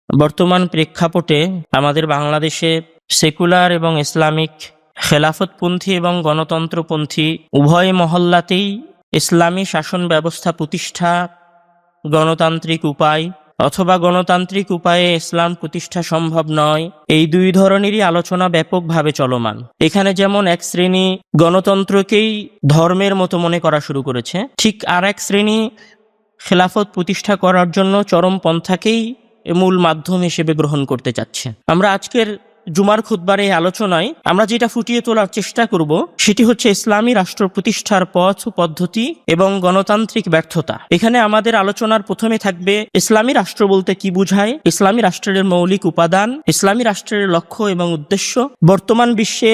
বর্তমান প্রেক্ষাপটে আমাদের বাংলাদেশে সেকুলার এবং ইসলামিক, খেলাফতপন্থী এবং গণতন্ত্রপন্থী উভয় মহল্লাতেই ইসলামী শাসন ব্যবস্থা প্রতিষ্ঠা গণতান্ত্রিক উপায় অথবা গণতান্ত্রিক উপায়ে ইসলাম প্রতিষ্ঠা সম্ভব নয়, এই দুই ধরনেরই আলোচনা ব্যাপকভাবে চলমান। এখানে যেমন এক শ্রেণী গণতন্ত্রকেই ধর্মের মতো মনে করা শুরু করেছে, ঠিক আর এক শ্রেণী খেলাফত প্রতিষ্ঠা করার জন্য চরমপন্থাকেই মূল মাধ্যম হিসেবে গ্রহণ করতে চাচ্ছে। আমরা আজকের জুমার খুতবার এই আলোচনায় আমরা যেটা ফুটিয়ে তোলার চেষ্টা করব সেটি হচ্ছে ইসলামী রাষ্ট্র প্রতিষ্ঠার পথ পদ্ধতি এবং গণতান্ত্রিক ব্যর্থতা। এখানে আমাদের আলোচনার প্রথমে থাকবে ইসলামী রাষ্ট্র বলতে কি বোঝায়, ইসলামী রাষ্ট্রের মৌলিক উপাদান, ইসলামী রাষ্ট্রের লক্ষ্য এবং উদ্দেশ্য, বর্তমান বিশ্বে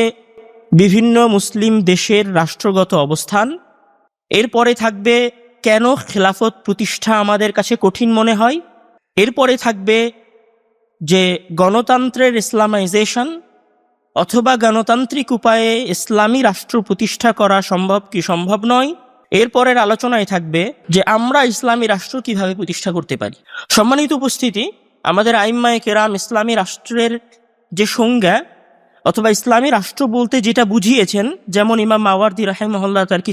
বিভিন্ন মুসলিম দেশের রাষ্ট্রগত অবস্থান। এরপরে থাকবে কেন খেলাফত প্রতিষ্ঠা আমাদের কাছে কঠিন মনে হয়। এরপরে থাকবে যে গণতন্ত্রের ইসলামাইজেশন অথবা গণতান্ত্রিক উপায়ে ইসলামী রাষ্ট্র প্রতিষ্ঠা করা সম্ভব কি সম্ভব নয়। এরপরের আলোচনায় থাকবে যে আমরা ইসলামী রাষ্ট্র কিভাবে প্রতিষ্ঠা করতে পারি। সম্মানিত উপস্থিতি, আমাদের আইম্মায়ে কেরাম ইসলামী রাষ্ট্রের যে সংজ্ঞা অথবা ইসলামী রাষ্ট্র বলতে যেটা বুঝিয়েছেন, যেমন ইমাম মাওয়ারদি রাহিমাহুল্লাহ তার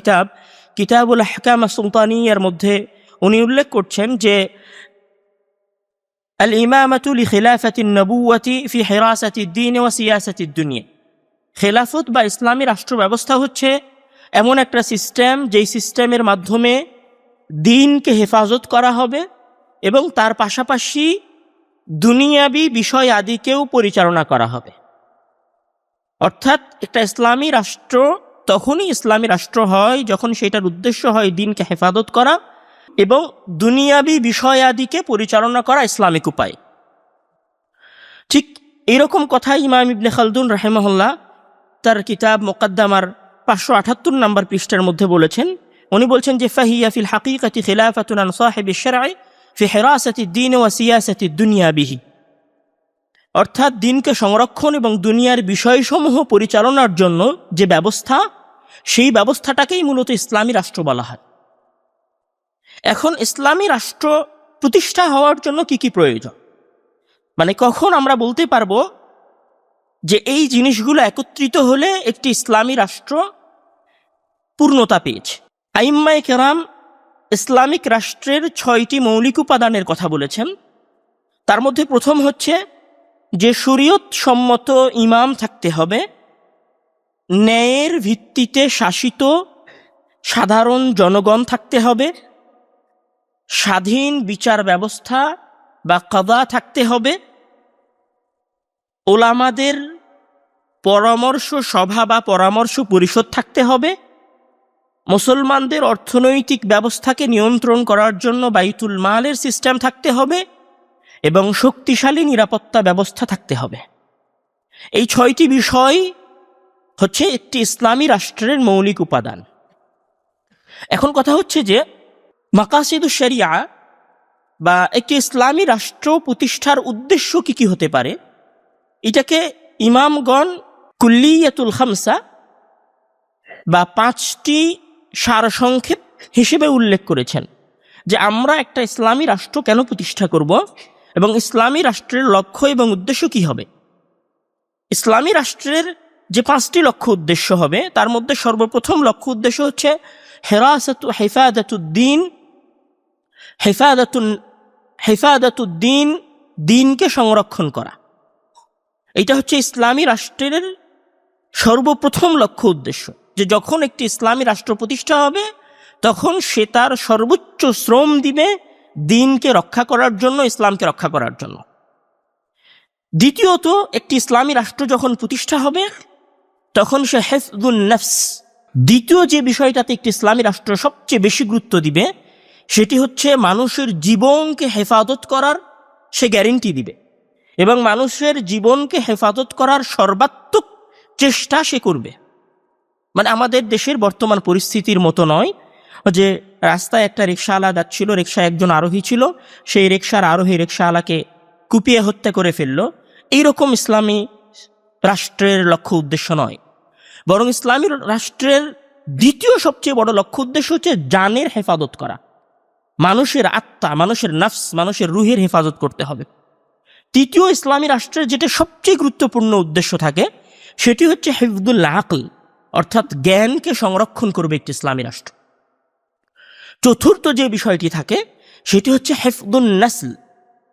কিতাবুল আহকাম সুলতানিয়ার মধ্যে উনি উল্লেখ করছেন যে আল ইমামাতু লিখিলাফাতিন নবুওয়াতি ফি হিরাসাতিদ দ্বীন ওয়া সিয়াসাতিদ দুনিয়া। খেলাফত বা ইসলামী রাষ্ট্র ব্যবস্থা হচ্ছে এমন একটা সিস্টেম যেই সিস্টেমের মাধ্যমে দ্বীনকে হেফাজত করা হবে এবং তার পাশাপাশি দুনিয়াবি বিষয় আদিকেও পরিচালনা করা হবে। অর্থাৎ একটা ইসলামী রাষ্ট্র তখনই ইসলামী রাষ্ট্র হয় যখন সেটার উদ্দেশ্য হয় দ্বীনকে হেফাজত করা এবং দুনিয়াবি বিষয়াদিকে পরিচালনা করা ইসলামিক উপায়। ঠিক এরকম কথা ইমাম ইবনে খালদুন রাহিমাহুল্লাহ তার কিতাব মুকদ্দমার 578 নম্বর পৃষ্ঠার মধ্যে বলেছেন। উনি বলছেন যে ফাহিয়া ফিল হাকিকাতি খিলাফাতুন আন সাহিবিশ শারঈ ফি হিরাসাতিদ দ্বীন ওয়া সিয়াসাতিদ দুনিয়া বিহি। অর্থাৎ দ্বীনকে সংরক্ষণ এবং দুনিয়ার বিষয়সমূহ পরিচালনার জন্য যে ব্যবস্থা, সেই ব্যবস্থাটাকেই মূলত ইসলামী রাষ্ট্র বলা হয়। এখন ইসলামী রাষ্ট্র প্রতিষ্ঠা হওয়ার জন্য কি কি প্রয়োজন, মানে কখন আমরা বলতে পারবো যে এই জিনিসগুলো একত্রিত হলে একটি ইসলামী রাষ্ট্র পূর্ণতা পেয়েছে। আইম্মায়ে কেরাম ইসলামিক রাষ্ট্রের 6টি মৌলিক উপাদানের কথা বলেছেন। তার মধ্যে প্রথম হচ্ছে যে শরীয়ত সম্মত ইমাম থাকতে হবে, ন্যায়ের ভিত্তিতে শাসিত সাধারণ জনগণ থাকতে হবে, স্বাধীন বিচার ব্যবস্থা বা কাদা থাকতে হবে, ওলামাদের পরামর্শ সভা বা পরামর্শ পরিষদ থাকতে হবে, মুসলমানদের অর্থনৈতিক ব্যবস্থাকে নিয়ন্ত্রণ করার জন্য বাইতুল মালের সিস্টেম থাকতে হবে এবং শক্তিশালী নিরাপত্তা ব্যবস্থা থাকতে হবে। এই 6টি বিষয় হচ্ছে একটি ইসলামী রাষ্ট্রের মৌলিক উপাদান। এখন কথা হচ্ছে যে মাকাসিদুশ শরিয়া বা একটি ইসলামী রাষ্ট্র প্রতিষ্ঠার উদ্দেশ্য কি কি হতে পারে, এটাকে ইমামগণ কুল্লিয়াতুল খামসা বা 5টি সারসংক্ষেপ হিসেবে উল্লেখ করেছেন যে আমরা একটা ইসলামী রাষ্ট্র কেন প্রতিষ্ঠা করব এবং ইসলামী রাষ্ট্রের লক্ষ্য এবং উদ্দেশ্য কি হবে। ইসলামী রাষ্ট্রের যে 5টি লক্ষ্য উদ্দেশ্য হবে তার মধ্যে সর্বপ্রথম লক্ষ্য উদ্দেশ্য হচ্ছে হেফাদাতুদ্দিন, দ্বীনকে সংরক্ষণ করা। এটা হচ্ছে ইসলামী রাষ্ট্রের সর্বপ্রথম লক্ষ্য উদ্দেশ্য, যে যখন একটি ইসলামী রাষ্ট্র প্রতিষ্ঠা হবে তখন সে তার সর্বোচ্চ শ্রম দিবে দ্বীনকে রক্ষা করার জন্য, ইসলামকে রক্ষা করার জন্য। দ্বিতীয়ত, একটি ইসলামী রাষ্ট্র যখন প্রতিষ্ঠা হবে তখন সে হিফযুন নফস, দ্বিতীয় যে বিষয়টাতে একটি ইসলামী রাষ্ট্র সবচেয়ে বেশি গুরুত্ব দিবে সেটি হচ্ছে মানুষের জীবনকে হেফাজত করার সে গ্যারেন্টি দিবে এবং মানুষের জীবনকে হেফাজত করার সর্বাত্মক চেষ্টা সে করবে। মানে আমাদের দেশের বর্তমান পরিস্থিতির মতো নয় যে রাস্তায় একটা রিকশাওয়ালা যাচ্ছিল, রিকশায় একজন আরোহী ছিল, সেই রিকশার আরোহী রিকশাওয়ালাকে কুপিয়ে হত্যা করে ফেললো। এইরকম ইসলামী রাষ্ট্রের লক্ষ্য উদ্দেশ্য নয়, বরং ইসলামী রাষ্ট্রের দ্বিতীয় সবচেয়ে বড় লক্ষ্য উদ্দেশ্য হচ্ছে জানের হেফাজত করা, মানুষের আত্মা, মানুষের নফস, মানুষের রুহের হেফাজত করতে হবে। তৃতীয় ইসলামী রাষ্ট্রের যেটা সবচেয়ে গুরুত্বপূর্ণ উদ্দেশ্য থাকে সেটি হচ্ছে হিফজুল আকল, অর্থাৎ জ্ঞানকে সংরক্ষণ করবে একটি ইসলামী রাষ্ট্র। চতুর্থ যে বিষয়টি থাকে সেটি হচ্ছে হিফজুন নাসল,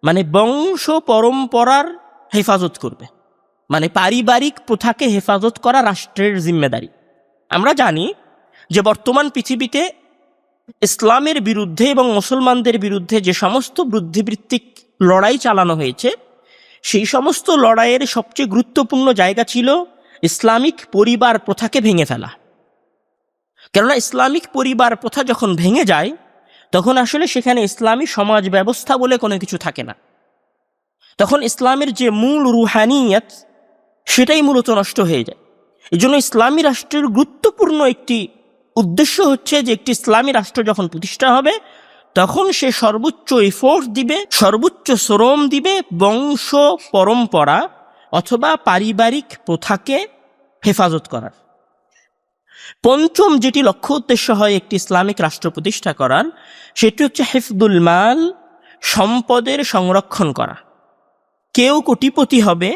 মানে বংশ পরম্পরার হেফাজত করবে, মানে পারিবারিক প্রথাকে হেফাজত করা রাষ্ট্রের জিম্মেদারি। আমরা জানি যে বর্তমান পৃথিবীতে ইসলামের বিরুদ্ধে এবং মুসলমানদের বিরুদ্ধে যে সমস্ত বুদ্ধিবৃত্তিক লড়াই চালানো হয়েছে, সেই সমস্ত লড়াইয়ের সবচেয়ে গুরুত্বপূর্ণ জায়গা ছিল ইসলামিক পরিবার প্রথাকে ভেঙে ফেলা। কেননা ইসলামিক পরিবার প্রথা যখন ভেঙে যায় তখন আসলে সেখানে ইসলামী সমাজ ব্যবস্থা বলে কোনো কিছু থাকে না। তখন ইসলামের যে মূল রুহানিয়ত সেটাই মূলত নষ্ট হয়ে যায়। এই জন্য ইসলামী রাষ্ট্রের গুরুত্বপূর্ণ একটি উদ্দেশ্য হচ্ছে যে একটি ইসলামী রাষ্ট্র যখন প্রতিষ্ঠা হবে তখন সে সর্বোচ্চ এফোর্ট দিবে, সর্বোচ্চ শ্রম দিবে বংশ পরম্পরা অথবা পারিবারিক প্রথাকে হেফাজত করার। পঞ্চম যেটি লক্ষ্য উদ্দেশ্য হয় একটি ইসলামিক রাষ্ট্র প্রতিষ্ঠা করার, সেটি হচ্ছে হিফজুল মাল, সম্পদের সংরক্ষণ করা। কেউ কোটিপতি হবে,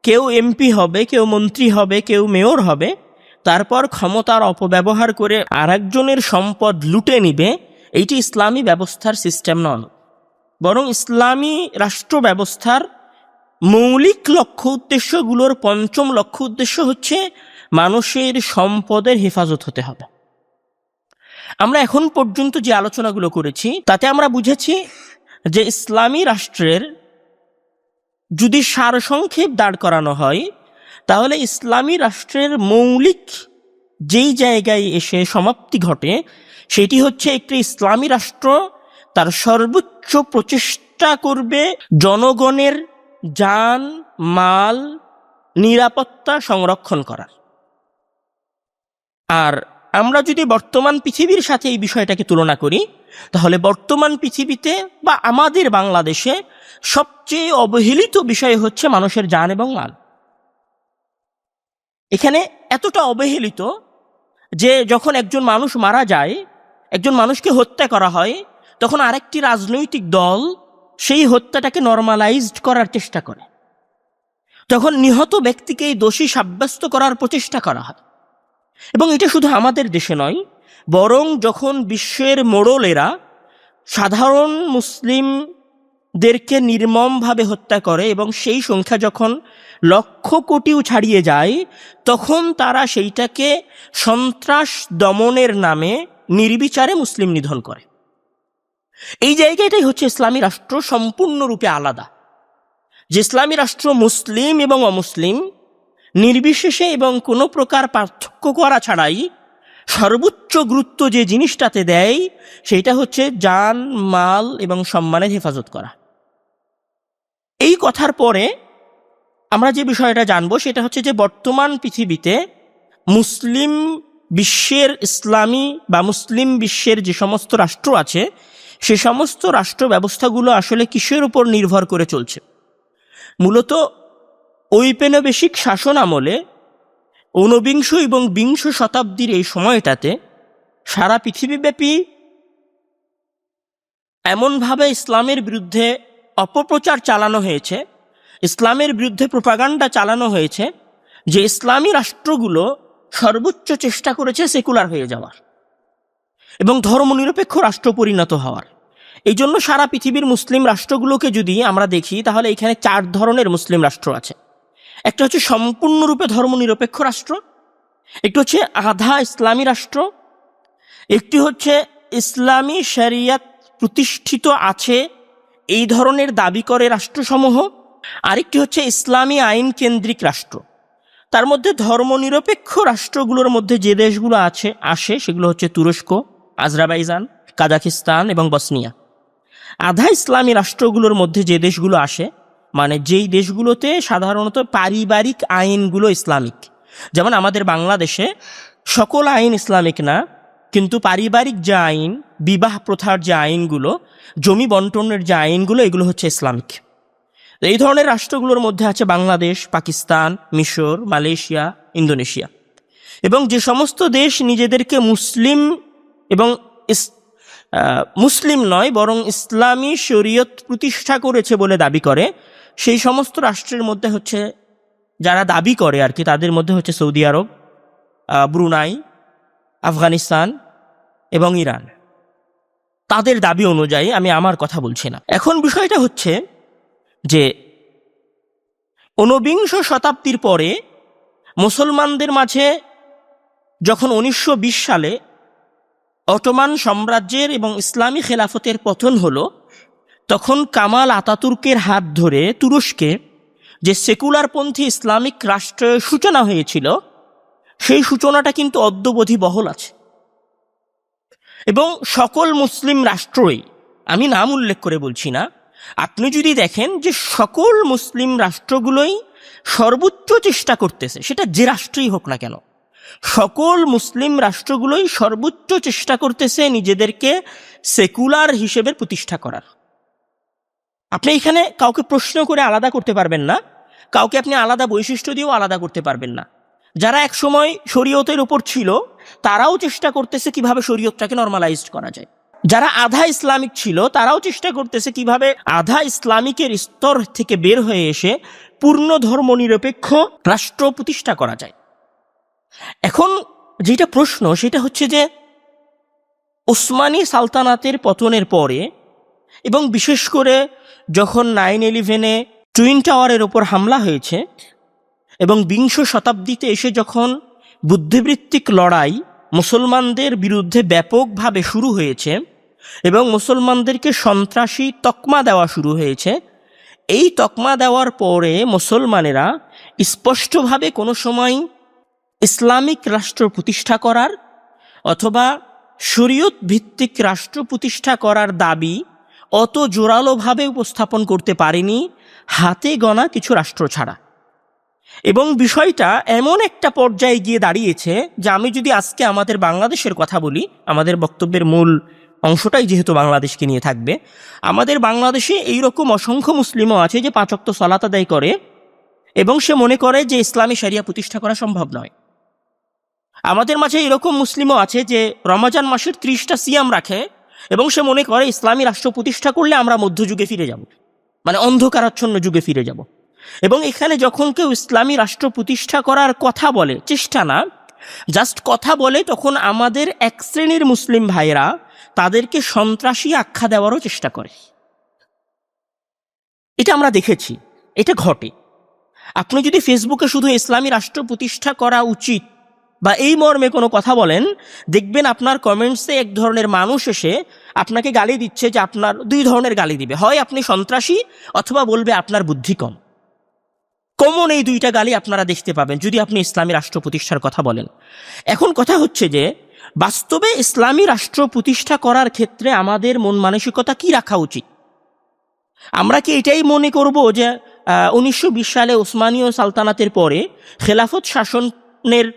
কেউ এমপি হবে, কেউ মন্ত্রী হবে, কেউ মেয়র হবে, তারপর ক্ষমতার অপব্যবহার করে আরেকজনের সম্পদ লুটে নিবে, এইটি ইসলামী ব্যবস্থার সিস্টেম নয়। বরং ইসলামী রাষ্ট্র ব্যবস্থার মৌলিক লক্ষ্য উদ্দেশ্যগুলোর পঞ্চম লক্ষ্য উদ্দেশ্য হচ্ছে মানুষের সম্পদের হেফাজত হতে হবে। আমরা এখন পর্যন্ত যে আলোচনাগুলো করেছি তাতে আমরা বুঝেছি যে ইসলামী রাষ্ট্রের যদি সারসংক্ষেপ দাঁড় করানো হয় তাহলে ইসলামী রাষ্ট্রের মৌলিক যেই জায়গায় এসে সমাপ্তি ঘটে সেটি হচ্ছে একটি ইসলামী রাষ্ট্র তার সর্বোচ্চ প্রচেষ্টা করবে জনগণের জান মাল নিরাপত্তা সংরক্ষণ করার। আর আমরা যদি বর্তমান পৃথিবীর সাথে এই বিষয়টাকে তুলনা করি তাহলে বর্তমান পৃথিবীতে বা আমাদের বাংলাদেশে সবচেয়ে অবহেলিত বিষয় হচ্ছে মানুষের জান এবং মাল। এখানে এতটা অবহেলিত যে যখন একজন মানুষ মারা যায়, একজন মানুষকে হত্যা করা হয়, তখন আরেকটি রাজনৈতিক দল সেই হত্যাটাকে নরমালাইজড করার চেষ্টা করে। তখন নিহত ব্যক্তিকে দোষী সাব্যস্ত করার প্রচেষ্টা করা হয়। এবং এটা শুধু আমাদের দেশে নয়, বরং যখন বিশ্বের মোড়লেরা সাধারণ মুসলিমদেরকে নির্মমভাবে হত্যা করে এবং সেই সংখ্যা যখন লক্ষ কোটিও ছাড়িয়ে যায় তখন তারা সেইটাকে সন্ত্রাস দমনের নামে নির্বিচারে মুসলিম নিধন করে। এই জায়গাটাই হচ্ছে ইসলামী রাষ্ট্র সম্পূর্ণরূপে আলাদা, যে ইসলামী রাষ্ট্র মুসলিম এবং অমুসলিম নির্বিশেষে এবং কোনো প্রকার পার্থক্য করা ছাড়াই সর্বোচ্চ গুরুত্ব যে জিনিসটাতে দেয় সেটা হচ্ছে জান মাল এবং সম্মানের হেফাজত করা। এই কথার পরে আমরা যে বিষয়টা জানবো সেটা হচ্ছে যে বর্তমান পৃথিবীতে মুসলিম বিশ্বের ইসলামী বা মুসলিম বিশ্বের যে সমস্ত রাষ্ট্র আছে সে সমস্ত রাষ্ট্র ব্যবস্থাগুলো আসলে কিসের উপর নির্ভর করে চলছে। মূলত ঔপনিবেশিক শাসন আমলে ঊনবিংশ এবং বিংশ শতাব্দীর এই সময়টাতে সারা পৃথিবীব্যাপী এমনভাবে ইসলামের বিরুদ্ধে অপপ্রচার চালানো হয়েছে, ইসলামের বিরুদ্ধে প্রোপাগান্ডা চালানো হয়েছে যে ইসলামী রাষ্ট্রগুলো সর্বোচ্চ চেষ্টা করেছে সেকুলার হয়ে যাওয়ার এবং ধর্মনিরপেক্ষ রাষ্ট্র পরিণত হওয়ার। এই জন্য সারা পৃথিবীর মুসলিম রাষ্ট্রগুলোকে যদি আমরা দেখি তাহলে এখানে 4 ধরনের মুসলিম রাষ্ট্র আছে। একটা হচ্ছে সম্পূর্ণরূপে ধর্মনিরপেক্ষ রাষ্ট্র, একটি হচ্ছে আধা ইসলামী রাষ্ট্র, একটি হচ্ছে ইসলামী শরিয়ত প্রতিষ্ঠিত আছে এই ধরনের দাবি করে রাষ্ট্রসমূহ, আরেকটি হচ্ছে ইসলামী আইন কেন্দ্রিক রাষ্ট্র। তার মধ্যে ধর্মনিরপেক্ষ রাষ্ট্রগুলোর মধ্যে যে দেশগুলো আসে সেগুলো হচ্ছে তুরস্ক, আজরাবাইজান, কাজাকিস্তান এবং বসনিয়া। আধা ইসলামী রাষ্ট্রগুলোর মধ্যে যে দেশগুলো আসে মানে যেই দেশগুলোতে সাধারণত পারিবারিক আইনগুলো ইসলামিক, যেমন আমাদের বাংলাদেশে সকল আইন ইসলামিক না, কিন্তু পারিবারিক যে আইন, বিবাহ প্রথার যে আইনগুলো, জমি বন্টনের যে আইনগুলো, এগুলো হচ্ছে ইসলামিক। এই ধরনের রাষ্ট্রগুলোর মধ্যে আছে বাংলাদেশ, পাকিস্তান, মিশর, মালয়েশিয়া, ইন্দোনেশিয়া। এবং যে সমস্ত দেশ নিজেদেরকে মুসলিম এবং মুসলিম নয় বরং ইসলামী শরীয়ত প্রতিষ্ঠা করেছে বলে দাবি করে সেই সমস্ত রাষ্ট্রের মধ্যে হচ্ছে যারা দাবি করে আর কি, তাদের মধ্যে হচ্ছে সৌদি আরব, ব্রুনাই, আফগানিস্তান এবং ইরান। তাদের দাবি অনুযায়ী, আমি আমার কথা বলছি না। এখন বিষয়টা হচ্ছে যে ঊনবিংশ শতাব্দীর পরে মুসলমানদের মাঝে যখন 1920 সালে অটোমান সাম্রাজ্যের এবং ইসলামী খেলাফতের পতন হলো, তখন কামাল আতাতুর্কের হাত ধরে তুরস্কে যে সেকুলারপন্থী ইসলামিক রাষ্ট্রের সূচনা হয়েছিল, সেই সূচনাটা কিন্তু অদ্যাবধি বহাল আছে। এবং সকল মুসলিম রাষ্ট্রই, আমি নাম উল্লেখ করে বলছি না, আপনি যদি দেখেন যে সকল মুসলিম রাষ্ট্রগুলোই সর্বোচ্চ চেষ্টা করতেছে, সেটা যে রাষ্ট্রই হোক না কেন, সকল মুসলিম রাষ্ট্রগুলোই সর্বোচ্চ চেষ্টা করতেছে নিজেদেরকে সেকুলার হিসেবে প্রতিষ্ঠা করার। আপনি এখানে কাউকে প্রশ্ন করে আলাদা করতে পারবেন না, কাউকে আপনি আলাদা বৈশিষ্ট্য দিয়েও আলাদা করতে পারবেন না। যারা একসময় শরীয়তের উপর ছিল, তারাও চেষ্টা করতেছে কিভাবে শরীয়তটাকে নরমালাইজড করা যায়। যারা আধা ইসলামিক ছিল, তারাও চেষ্টা করতেছে কিভাবে আধা ইসলামিকের স্তর থেকে বের হয়ে এসে পূর্ণ ধর্মনিরপেক্ষ রাষ্ট্র প্রতিষ্ঠা করা যায়। এখন যেটা প্রশ্ন, সেটা হচ্ছে যে ওসমানী সালতানাতের পতনের পরে এবং বিশেষ করে যখন 9/11-এ টুইন টাওয়ারের ওপর হামলা হয়েছে এবং বিংশ শতাব্দীতে এসে যখন বুদ্ধিবৃত্তিক লড়াই মুসলমানদের বিরুদ্ধে ব্যাপকভাবে শুরু হয়েছে এবং মুসলমানদেরকে সন্ত্রাসী তকমা দেওয়া শুরু হয়েছে, এই তকমা দেওয়ার পরে মুসলমানেরা স্পষ্টভাবে কোনো সময় ইসলামিক রাষ্ট্র প্রতিষ্ঠা করার অথবা শরীয়ত ভিত্তিক রাষ্ট্র প্রতিষ্ঠা করার দাবি অত জোরালোভাবে উপস্থাপন করতে পারেনি, হাতে গোনা কিছু রাষ্ট্র ছাড়া। এবং বিষয়টা এমন একটা পর্যায়ে গিয়ে দাঁড়িয়েছে যে আমি যদি আজকে আমাদের বাংলাদেশের কথা বলি, আমাদের বক্তব্যের মূল অংশটাই যেহেতু বাংলাদেশকে নিয়ে থাকবে, আমাদের বাংলাদেশে এইরকম অসংখ্য মুসলিমও আছে যে 5 ওয়াক্ত সালাত আদায় করে এবং সে মনে করে যে ইসলামী শরিয়া প্রতিষ্ঠা করা সম্ভব নয়। আমাদের মাঝে এরকম মুসলিমও আছে যে রমজান মাসের 30টা সিয়াম রাখে এবং সে মনে করে ইসলামী রাষ্ট্র প্রতিষ্ঠা করলে আমরা মধ্যযুগে ফিরে যাব, মানে অন্ধকারাচ্ছন্ন যুগে ফিরে যাব। এবং এখানে যখন কেউ ইসলামী রাষ্ট্র প্রতিষ্ঠা করার কথা বলে, চেষ্টা না, জাস্ট কথা বলে, তখন আমাদের এক শ্রেণীর মুসলিম ভাইয়েরা তাদেরকে সন্ত্রাসী আখ্যা দেওয়ারও চেষ্টা করে। এটা আমরা দেখেছি, এটা ঘটে। আপনি যদি ফেসবুকে শুধু ইসলামী রাষ্ট্র প্রতিষ্ঠা করা উচিত বা এই মর্মে কোনো কথা বলেন, দেখবেন আপনার কমেন্টসে এক ধরনের মানুষ এসে আপনাকে গালি দিচ্ছে, যে আপনার 2 ধরনের গালি দিবে, হয় আপনি সন্ত্রাসী অথবা বলবে আপনার বুদ্ধি কম। কমন এই 2টা গালি আপনারা দেখতে পাবেন যদি আপনি ইসলামী রাষ্ট্র প্রতিষ্ঠার কথা বলেন। এখন কথা হচ্ছে যে বাস্তবে ইসলামী রাষ্ট্র প্রতিষ্ঠা করার ক্ষেত্রে আমাদের মন মানসিকতা কি রাখা উচিত? আমরা কি এটাই মনে করব যে 1920 সালে ওসমানীয় সালতানাতের পরে খেলাফত শাসনের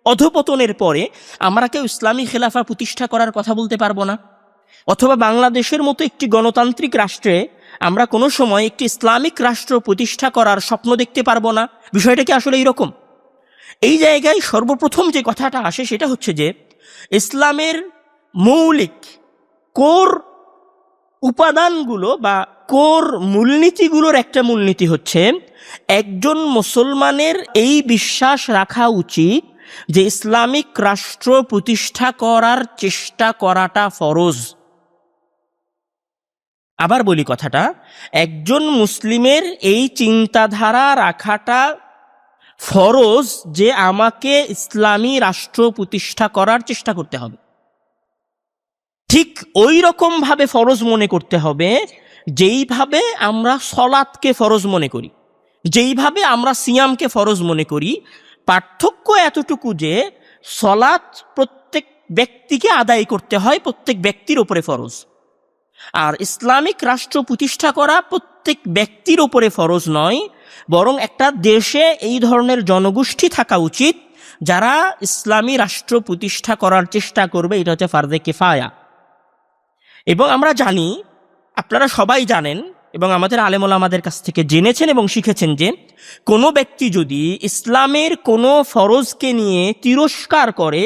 অধপতনের পরে আমরা কেউ ইসলামী খেলাফা প্রতিষ্ঠা করার কথা বলতে পারবো না? অথবা বাংলাদেশের মতো একটি গণতান্ত্রিক রাষ্ট্রে আমরা কোনো সময় একটি ইসলামিক রাষ্ট্র প্রতিষ্ঠা করার স্বপ্ন দেখতে পারবো না? বিষয়টা কি আসলে এইরকম? এই জায়গায় সর্বপ্রথম যে কথাটা আসে সেটা হচ্ছে যে ইসলামের মৌলিক কোর উপাদানগুলো বা কোর মূলনীতিগুলোর একটা মূলনীতি হচ্ছে, একজন মুসলমানের এই বিশ্বাস রাখা উচিত যে ইসলামিক রাষ্ট্র প্রতিষ্ঠা করার চেষ্টা করাটা ফরজ। আবার বলি কথাটা, একজন মুসলিমের এই চিন্তাধারা রাখাটা ফরজ যে আমাকে ইসলামী রাষ্ট্র প্রতিষ্ঠা করার চেষ্টা করতে হবে। ঠিক ওই রকম ভাবে ফরজ মনে করতে হবে যেইভাবে আমরা সলাতকে ফরজ মনে করি, যেইভাবে আমরা সিয়ামকে ফরজ মনে করি। পার্থক্য এতটুকু যে সলাত প্রত্যেক ব্যক্তিকে আদায় করতে হয়, প্রত্যেক ব্যক্তির উপরে ফরজ। আর ইসলামিক রাষ্ট্র প্রতিষ্ঠা করা প্রত্যেক ব্যক্তির উপরে ফরজ নয়, বরং একটা দেশে এই ধরনের জনগোষ্ঠী থাকা উচিত যারা ইসলামী রাষ্ট্র প্রতিষ্ঠা করার চেষ্টা করবে। এটা হচ্ছে ফারদে কিফায়া। এবং আমরা জানি, আপনারা সবাই জানেন এবং আমাদের আলেমুল আমাদের কাছ থেকে জেনেছেন এবং শিখেছেন যে কোনো ব্যক্তি যদি ইসলামের কোনো ফরজকে নিয়ে তিরস্কার করে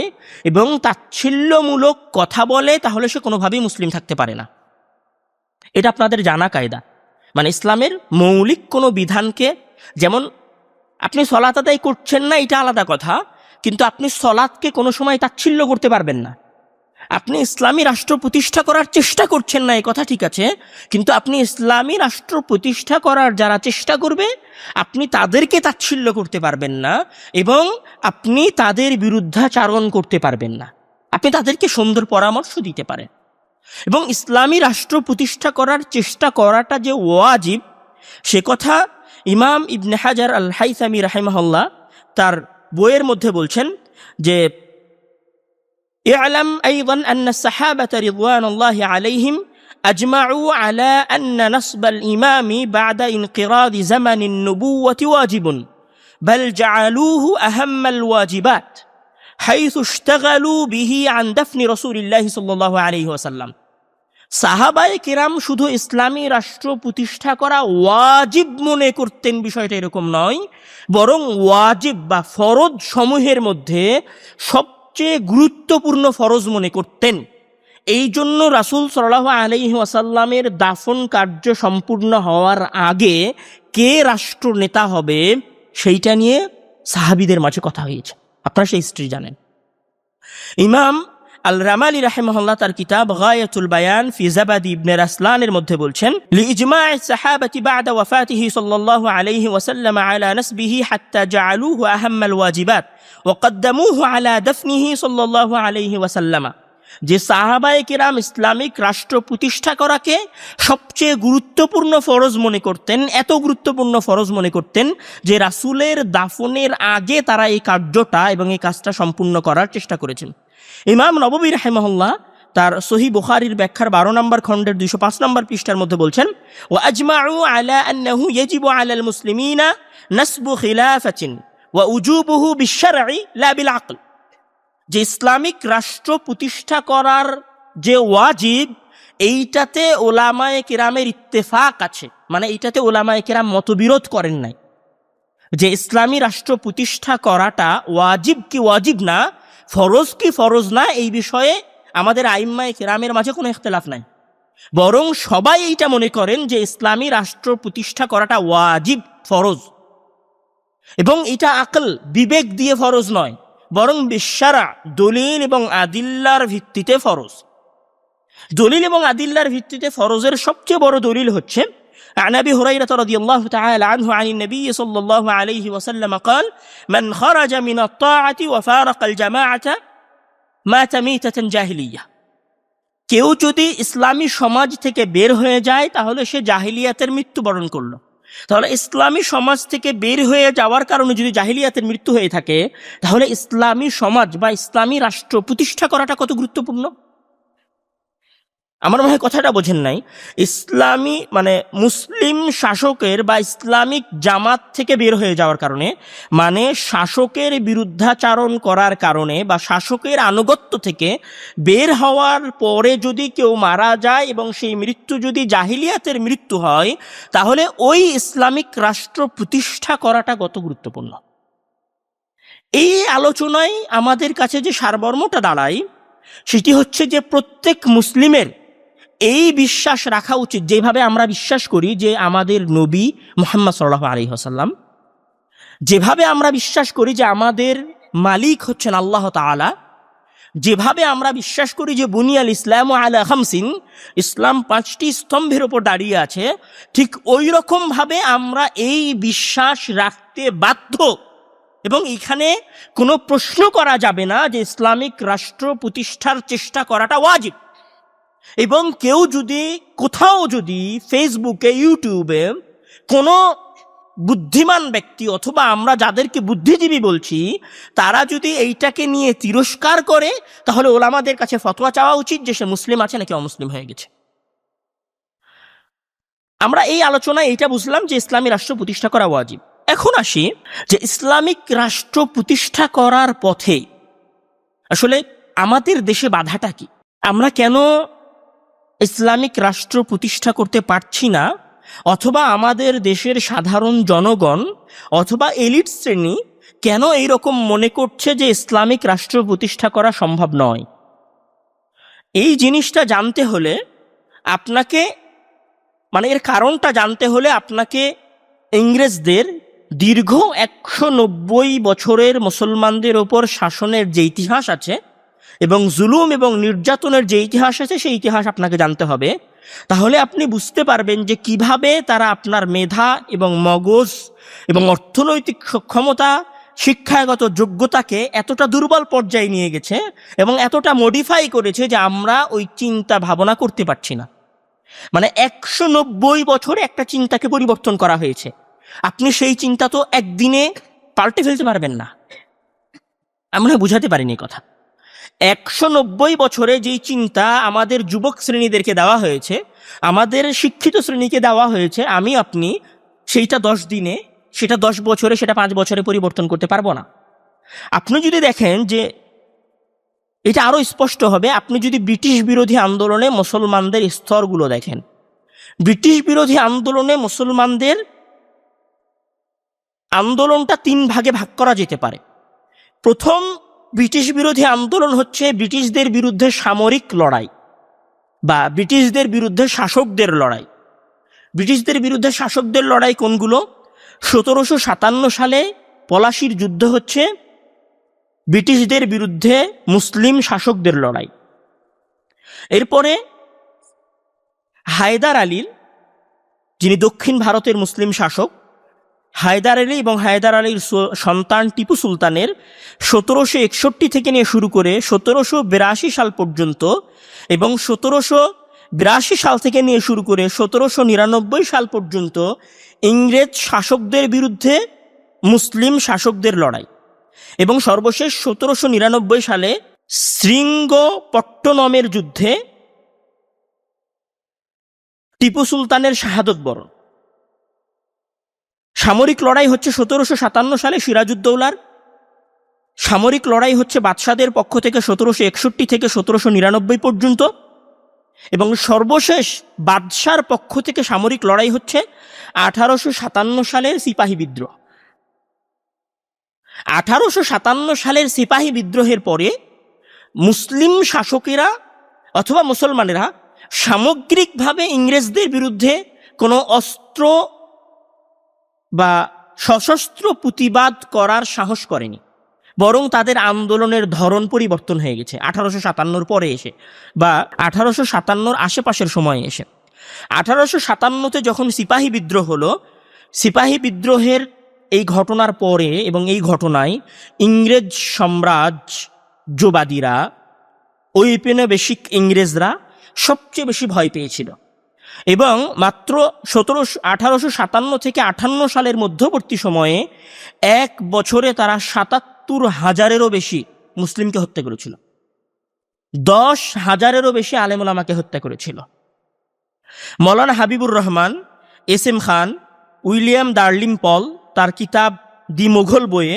এবং তাচ্ছিল্যমূলক কথা বলে, তাহলে সে কোনোভাবেই মুসলিম থাকতে পারে না। এটা আপনাদের জানা কায়দা। মানে ইসলামের মৌলিক কোনো বিধানকে, যেমন আপনি সলাত আদায় করছেন না এটা আলাদা কথা, কিন্তু আপনি সলাতকে কোনো সময় তাচ্ছিল্য করতে পারবেন না। আপনি ইসলামী রাষ্ট্র প্রতিষ্ঠা করার চেষ্টা করছেন না এই কথা ঠিক আছে, কিন্তু আপনি ইসলামী রাষ্ট্র প্রতিষ্ঠা করার যারা চেষ্টা করবে আপনি তাদেরকে তাচ্ছিল্য করতে পারবেন না এবং আপনি তাদের বিরুদ্ধাচারণ করতে পারবেন না। আপনি তাদেরকে সুন্দর পরামর্শ দিতে পারেন। এবং ইসলামী রাষ্ট্র প্রতিষ্ঠা করার চেষ্টা করাটা যে ওয়াজিব সে কথা ইমাম ইবনে হাজার আল হাইসামি রাহিমাহুল্লাহ তার বইয়ের মধ্যে বলছেন যে اعلم أيضا أن الصحابة رضوان الله عليهم أجمعوا على أن نصب الإمام بعد انقراض زمن النبوة واجب بل جعلوه أهم الواجبات حيث اشتغلوا به عن دفن رسول الله صلى الله عليه وسلم সাহাবায়ে কিরাম শুধু ইসলামী রাষ্ট্র প্রতিষ্ঠা করা ওয়াজিব মনে করতেন, বিষয়টা এরকম নয়, বরং ওয়াজিব বা ফরজ সমূহের মধ্যে সবচেয়ে গুরুত্বপূর্ণ ফরজ মনে করতেন। এই জন্য রাসূল সাল্লাল্লাহু আলাইহি ওয়াসাল্লামের দাফন কার্য সম্পূর্ণ হওয়ার আগে কে রাষ্ট্র নেতা হবে সেইটা নিয়ে সাহাবীদের মাঝে কথা হয়েছে। আপনারা সেই হিস্ট্রি জানেন। ইমাম আল রামালি রাহিমাহুল্লাহ তার কিতাব গায়াতুল বায়ান ফি জাবাদি ইবনে রাসলানের মধ্যে বলছেন লিইজমা'i সাহাবাতি বা'দা ওয়াফাতিহি সাল্লাল্লাহু আলাইহি ওয়াসাল্লাম আলা নাসবিহি হাত্তা জা'ালুহু আহাম্মাল ওয়াজিবাত ওয়া কদ্দামুহু আলা দাফনিহি সাল্লাল্লাহু আলাইহি ওয়াসাল্লাম। যে সাহাবায়ে কিরাম ইসলামিক রাষ্ট্র প্রতিষ্ঠা করাকে সবচেয়ে গুরুত্বপূর্ণ ফরজ মনে করতেন, এত গুরুত্বপূর্ণ ফরজ মনে করতেন যে রাসূলের দাফনের আগে তারা এই কার্যটা এবং এই কাজটা সম্পূর্ণ করার চেষ্টা করেছেন। ইমাম নববী রাহিমাহুল্লাহ তার সহিহ বুখারীর ব্যাখ্যার 12 নম্বর খণ্ডের 205 নম্বর পৃষ্ঠার মধ্যে বলছেন ওয়া আজমাউ আলা আন্নাহু ইয়াজিবু আলাল মুসলিমিনা নাসবু খিলাফাতিন ওয়া উজুবুহু বিশ-শারঈ লা বিল আকল। যে ইসলামিক রাষ্ট্র প্রতিষ্ঠা করার যে ওয়াজিব এইটাতে ওলামায়ে কিরামের ইত্তেফাক আছে, মানে এইটাতে ওলামায়ে কিরাম মতবিরোধ করেন নাই। যে ইসলামী রাষ্ট্র প্রতিষ্ঠা করাটা ওয়াজিব কি ওয়াজিব না, ফরজ কি ফরজ না, এই বিষয়ে আমাদের আইম্মায়ে কিরামের মাঝে কোনো ইখতিলাফ নাই, বরং সবাই এইটা মনে করেন যে ইসলামী রাষ্ট্র প্রতিষ্ঠা করাটা ওয়াজিব, ফরজ। এবং এটা আকল বিবেক দিয়ে ফরজ নয়, বরং বিশ-শারঈ দলিল এবং আদিল্লার ভিত্তিতে ফরজ। দলিল এবং আদিল্লার ভিত্তিতে ফরজের সবচেয়ে বড় দলিল হচ্ছে عن أبي هريرة رضي الله تعالى عنه عن النبي صلى الله عليه وسلم قال من خرج من الطاعة وفارق الجماعة مات ميتة جاهلية। কেউ যদি ইসলামী সমাজ থেকে বের হয়ে যায় তাহলে সে জাহিলিয়াতের মৃত্যুবরণ করলো। তাহলে ইসলামী সমাজ থেকে বের হয়ে যাওয়ার কারণে যদি জাহিলিয়াতের মৃত্যু হয়ে থাকে তাহলে ইসলামী সমাজ বা ইসলামী রাষ্ট্র প্রতিষ্ঠা করাটা কত গুরুত্বপূর্ণ। আমার মনে হয় কথাটা বোঝেন নাই। ইসলামী মানে মুসলিম শাসকের বা ইসলামিক জামাত থেকে বের হয়ে যাওয়ার কারণে, মানে শাসকের বিরুদ্ধাচারণ করার কারণে বা শাসকের আনুগত্য থেকে বের হওয়ার পরে যদি কেউ মারা যায় এবং সেই মৃত্যু যদি জাহিলিয়াতের মৃত্যু হয় তাহলে ওই ইসলামিক রাষ্ট্র প্রতিষ্ঠা করাটা কত গুরুত্বপূর্ণ। এই আলোচনায় আমাদের কাছে যে সারমর্মটা দাঁড়ায় সেটি হচ্ছে যে প্রত্যেক মুসলিমের এই বিশ্বাস রাখা উচিত, যেভাবে আমরা বিশ্বাস করি যে আমাদের নবী মুহাম্মদ সাল্লাল্লাহু আলাইহি ওয়াসাল্লাম, যেভাবে আমরা বিশ্বাস করি যে আমাদের মালিক হচ্ছেন আল্লাহ তাআলা, যেভাবে আমরা বিশ্বাস করি যে বুনিয়াল ইসলামু আলা খামসিন, ইসলাম 5টি স্তম্ভের উপর দাঁড়িয়ে আছে, ঠিক ওই রকম ভাবে আমরা এই বিশ্বাস রাখতে বাধ্য। এবং এখানে কোনো প্রশ্ন করা যাবে না যে ইসলামিক রাষ্ট্র প্রতিষ্ঠার চেষ্টা করাটা ওয়াজিব। এবং কেউ যদি কোথাও যদি ফেসবুকে ইউটিউবে কোনো বুদ্ধিমান ব্যক্তি অথবা আমরা যাদেরকে বুদ্ধিজীবী বলছি তারা যদি এইটাকে নিয়ে তিরস্কার করে তাহলে ওলামাদের কাছে ফতোয়া চাওয়া উচিত যে সে মুসলিম আছে নাকি অমুসলিম হয়ে গেছে। আমরা এই আলোচনায় এইটা বুঝলাম যে ইসলামী রাষ্ট্র প্রতিষ্ঠা করা ওয়াজিব। এখন আসি যে ইসলামিক রাষ্ট্র প্রতিষ্ঠা করার পথে আসলে আমাদের দেশে বাধাটা কি, আমরা কেন ইসলামিক রাষ্ট্র প্রতিষ্ঠা করতে পারছি না, অথবা আমাদের দেশের সাধারণ জনগণ অথবা এলিট শ্রেণী কেন এইরকম মনে করছে যে ইসলামিক রাষ্ট্র প্রতিষ্ঠা করা সম্ভব নয়। এই জিনিসটা জানতে হলে আপনাকে মানে এর কারণটা জানতে হলে আপনাকে ইংরেজদের দীর্ঘ 190 বছরের মুসলমানদের ওপর শাসনের যে ইতিহাস আছে এবং জুলুম এবং নির্যাতনের যে ইতিহাস আছে সেই ইতিহাস আপনাকে জানতে হবে। তাহলে আপনি বুঝতে পারবেন যে কিভাবে তারা আপনার মেধা এবং মগজ এবং অর্থনৈতিক সক্ষমতা, শিক্ষাগত যোগ্যতাকে এতটা দুর্বল পর্যায়ে নিয়ে গেছে এবং এতটা মডিফাই করেছে যে আমরা ওই চিন্তা ভাবনা করতে পারছি না। মানে 190 বছরে একটা চিন্তাকে পরিবর্তন করা হয়েছে। আপনি সেই চিন্তা তো একদিনে পাল্টে ফেলতে পারবেন না। আমরা বুঝাতে পারিনি কথা। 190 বছরে যেই চিন্তা আমাদের যুবক শ্রেণীদেরকে দেওয়া হয়েছে, আমাদের শিক্ষিত শ্রেণীকে দেওয়া হয়েছে, আমি আপনি সেইটা 10 দিনে, সেটা 10 বছরে, সেটা 5 বছরে পরিবর্তন করতে পারবো না। আপনি যদি দেখেন যে এটা আরো স্পষ্ট হবে, আপনি যদি ব্রিটিশ বিরোধী আন্দোলনে মুসলমানদের স্তরগুলো দেখেন। ব্রিটিশ বিরোধী আন্দোলনে মুসলমানদের আন্দোলনটা 3 ভাগে ভাগ করা যেতে পারে। প্রথম ব্রিটিশ বিরোধী আন্দোলন হচ্ছে ব্রিটিশদের বিরুদ্ধে সামরিক লড়াই বা ব্রিটিশদের বিরুদ্ধে শাসকদের লড়াই। ব্রিটিশদের বিরুদ্ধে শাসকদের লড়াই কোনগুলো? 1757 সালে পলাশির যুদ্ধ হচ্ছে ব্রিটিশদের বিরুদ্ধে মুসলিম শাসকদের লড়াই। এরপরে হায়দার আলীর, যিনি দক্ষিণ ভারতের মুসলিম শাসক, হায়দার আলী এবং হায়দার আলীর সন্তান টিপু সুলতানের 1761 থেকে নিয়ে শুরু করে 1782 সাল পর্যন্ত এবং 1782 সাল থেকে নিয়ে শুরু করে 1799 সাল পর্যন্ত ইংরেজ শাসকদের বিরুদ্ধে মুসলিম শাসকদের লড়াই এবং সর্বশেষ 1799 সালে শ্রীঙ্গপট্টনমের যুদ্ধে টিপু সুলতানের শাহাদত বরণ। সামরিক লড়াই হচ্ছে 1757 সালে সিরাজউদ্দৌলার, সামরিক লড়াই হচ্ছে বাদশাদের পক্ষ থেকে 1761 থেকে 1799 পর্যন্ত এবং সর্বশেষ বাদশার পক্ষ থেকে সামরিক লড়াই হচ্ছে 1857 সালের সিপাহী বিদ্রোহ। 1857 সালের সিপাহী বিদ্রোহের পরে মুসলিম শাসকেরা অথবা মুসলমানেরা সামগ্রিকভাবে ইংরেজদের বিরুদ্ধে কোনো অস্ত্র বা সশস্ত্র প্রতিবাদ করার সাহস করেনি, বরং তাদের আন্দোলনের ধরন পরিবর্তন হয়ে গেছে 1857 পরে এসে বা 1857 আশেপাশের সময়ে এসে। 1857-তে যখন সিপাহী বিদ্রোহ হলো, সিপাহী বিদ্রোহের এই ঘটনার পরে এবং এই ঘটনায় ইংরেজ সাম্রাজ্যবাদীরা, ঔপনিবেশিক ইংরেজরা সবচেয়ে বেশি ভয় পেয়েছিল এবং মাত্র 1857 থেকে 58 সালের মধ্যবর্তী সময়ে 1 বছরে তারা 77,000-এরও বেশি মুসলিমকে হত্যা করেছিল, 10,000-এরও বেশি আলেম ওলামাকে হত্যা করেছিল। মৌলানা হাবিবুর রহমান, এস.এম. খান, উইলিয়াম ডার্লিং পল তার কিতাব দি মোঘল বইয়ে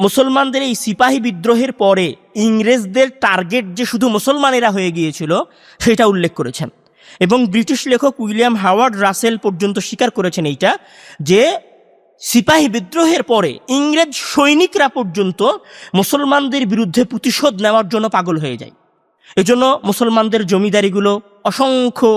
মুসলমানদের এই সিপাহী বিদ্রোহের পরে ইংরেজদের টার্গেট যে শুধু মুসলমানেরা হয়ে গিয়েছিল সেটা উল্লেখ করেছেন এবং ব্রিটিশ লেখক উইলিয়াম হাওয়ার্ড রাসেল পর্যন্ত স্বীকার করেছেন এইটা, যে সিপাহী বিদ্রোহের পরে ইংরেজ সৈনিকরা পর্যন্ত মুসলমানদের বিরুদ্ধে প্রতিশোধ নেওয়ার জন্য পাগল হয়ে যায়। এজন্য মুসলমানদের জমিদারিগুলো, অসংখ্য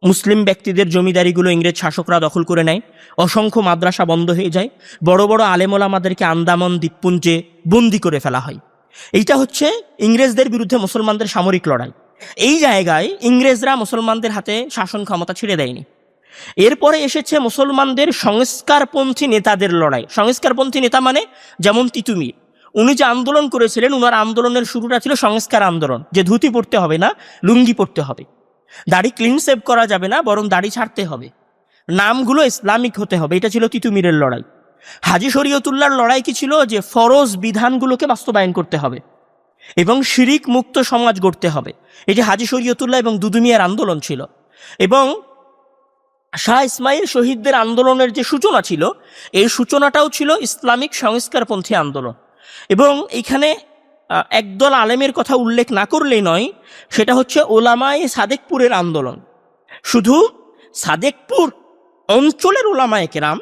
মুসলিম ব্যক্তিদের জমিদারিগুলো ইংরেজ শাসকরা দখল করে নেয়, অসংখ্য মাদ্রাসা বন্ধ হয়ে যায়, বড় বড় আলেম ওলামাদেরকে আন্দামান দ্বীপপুঞ্জে বন্দি করে ফেলা হয়। এইটা হচ্ছে ইংরেজদের বিরুদ্ধে মুসলমানদের সামরিক লড়াই। এই জায়গায় ইংরেজরা মুসলমানদের হাতে শাসন ক্ষমতা ছেড়ে দেয়নি। এরপরে এসেছে মুসলমানদের সংস্কারপন্থী নেতাদের লড়াই। সংস্কারপন্থী নেতা মানে যেমন তিতুমির, উনি যে আন্দোলন করেছিলেন, উনার আন্দোলনের শুরুটা ছিল সংস্কার আন্দোলন, যে ধুতি পরতে হবে না, লুঙ্গি পরতে হবে, দাড়ি ক্লিন সেভ করা যাবে না, বরং দাড়ি ছাড়তে হবে, নামগুলো ইসলামিক হতে হবে। এটা ছিল তিতুমিরের লড়াই। হাজী শরীয়তুল্লাহর লড়াই কি ছিল? যে ফরজ বিধানগুলোকে বাস্তবায়ন করতে হবে এবং শিরিক মুক্ত সমাজ গড়তে হবে। এটি হাজী শরীয়তুল্লাহ এবং দুদু মিয়ার আন্দোলন ছিল। এবং শাহ ইসমাইল শহীদদের আন্দোলনের যে সূচনা ছিল, এই সূচনাটাও ছিল ইসলামিক সংস্কারপন্থী আন্দোলন। এবং এইখানে একদল আলেমের কথা উল্লেখ না করলেই নয়, সেটা হচ্ছে ওলামায়ে সাদেকপুরের আন্দোলন। শুধু সাদেকপুর অঞ্চলের ওলামায়ে কেরাম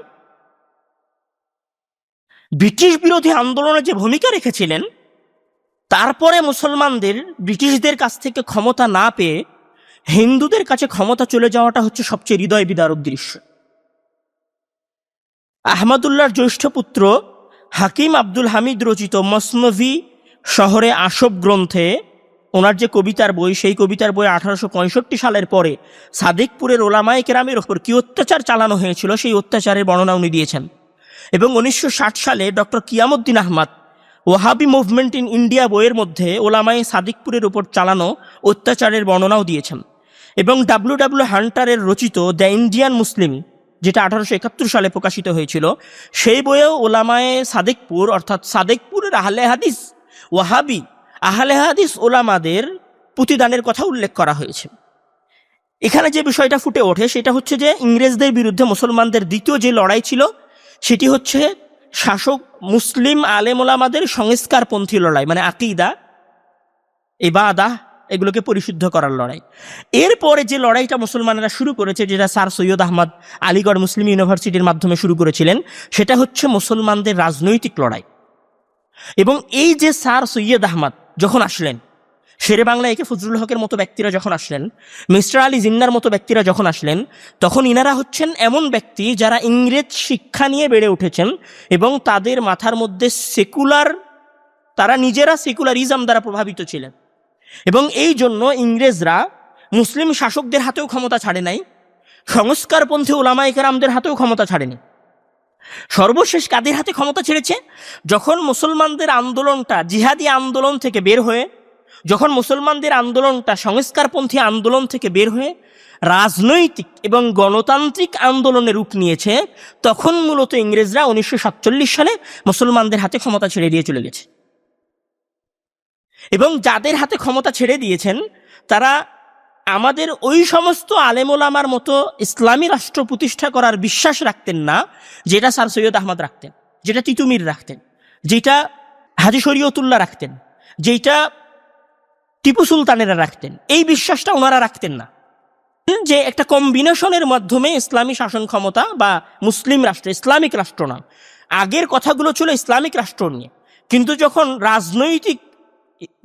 ব্রিটিশ বিরোধী আন্দোলনে যে ভূমিকা রেখেছিলেন, তারপরে মুসলমানদের ব্রিটিশদের কাছ থেকে ক্ষমতা না পেয়ে হিন্দুদের কাছে ক্ষমতা চলে যাওয়াটা হচ্ছে সবচেয়ে হৃদয় বিদারক দৃশ্য। আহমদুল্লাহর জ্যৈষ্ঠ পুত্র হাকিম আব্দুল হামিদ রচিত মসনভি শহরে আসব গ্রন্থে ওনার যে কবিতার বই, সেই কবিতার বই 1865 সালের পরে সাদিকপুরের ওলামায়ে কেরামের ওপর কি অত্যাচার চালানো হয়েছিল সেই অত্যাচারের বর্ণনা উনি দিয়েছেন। এবং 1960 সালে doctor Qeyamuddin Ahmad Wahabi movement in India বইয়ের মধ্যে ওলামায়ে সাদিকপুরের উপর চালানো অত্যাচারের বর্ণনাও দিয়েছেন। এবং ডব্লিউ হান্টারের রচিত দ্য ইন্ডিয়ান মুসলিম, যেটা 1871 সালে প্রকাশিত হয়েছিল, সেই বইয়েও ওলামায়ে সাদিকপুর অর্থাৎ সাদিকপুরের আহলে হাদিস ওয়াহাবি আহলে হাদিস ওলামাদের প্রতিদানের কথা উল্লেখ করা হয়েছে। এখানে যে বিষয়টা ফুটে ওঠে সেটা হচ্ছে যে ইংরেজদের বিরুদ্ধে মুসলমানদের দ্বিতীয় যে লড়াই ছিল সেটি হচ্ছে শাসক মুসলিম আলেম ওলামাদের সংস্কারপন্থী লড়াই, মানে আকীদা, ইবাদাহ এগুলোকে পরিশুদ্ধ করার লড়াই। এরপরে যে লড়াইটা মুসলমানেরা শুরু করেছে, যেটা স্যার সৈয়দ আহমদ আলীগড় মুসলিম ইউনিভার্সিটির মাধ্যমে শুরু করেছিলেন, সেটা হচ্ছে মুসলমানদের রাজনৈতিক লড়াই। এবং এই যে স্যার সৈয়দ আহমদ যখন আসলেন, শেরে বাংলা একে ফজলুল হকের মতো ব্যক্তিরা যখন আসলেন, মিস্টার আলী জিন্নার মতো ব্যক্তিরা যখন আসলেন, তখন ইনারা হচ্ছেন এমন ব্যক্তি যারা ইংরেজ শিক্ষা নিয়ে বেড়ে উঠেছেন এবং তাদের মাথার মধ্যে তারা নিজেরা সেকুলারিজম দ্বারা প্রভাবিত ছিলেন। এবং এই জন্য ইংরেজরা মুসলিম শাসকদের হাতেও ক্ষমতা ছাড়ে নাই, সংস্কারপন্থী ওলামায়ে কেরামদের হাতেও ক্ষমতা ছাড়েনি। সর্বশেষ কাদের হাতে ক্ষমতা ছেড়েছে? যখন মুসলমানদের আন্দোলনটা জিহাদি আন্দোলন থেকে বের হয়ে, যখন মুসলমানদের আন্দোলনটা সংস্কারপন্থী আন্দোলন থেকে বের হয়ে রাজনৈতিক এবং গণতান্ত্রিক আন্দোলনের রূপ নিয়েছে, তখন মূলত ইংরেজরা 1947 সালে মুসলমানদের হাতে ক্ষমতা ছেড়ে দিয়ে চলে গেছে। এবং যাদের হাতে ক্ষমতা ছেড়ে দিয়েছেন তারা আমাদের ওই সমস্ত আলেম ওলামার মতো ইসলামী রাষ্ট্র প্রতিষ্ঠা করার বিশ্বাস রাখতেন না, যেটা স্যার সৈয়দ আহমদ রাখতেন, যেটা তিতুমির রাখতেন, যেটা হাজী শরীয়তুল্লাহ রাখতেন, যেটা টিপু সুলতানেরা রাখতেন। এই বিশ্বাসটা ওনারা রাখতেন না যে একটা কম্বিনেশনের মাধ্যমে ইসলামী শাসন ক্ষমতা বা মুসলিম রাষ্ট্র, ইসলামিক রাষ্ট্র না। আগের কথাগুলো ছিল ইসলামিক রাষ্ট্র নিয়ে, কিন্তু যখন রাজনৈতিক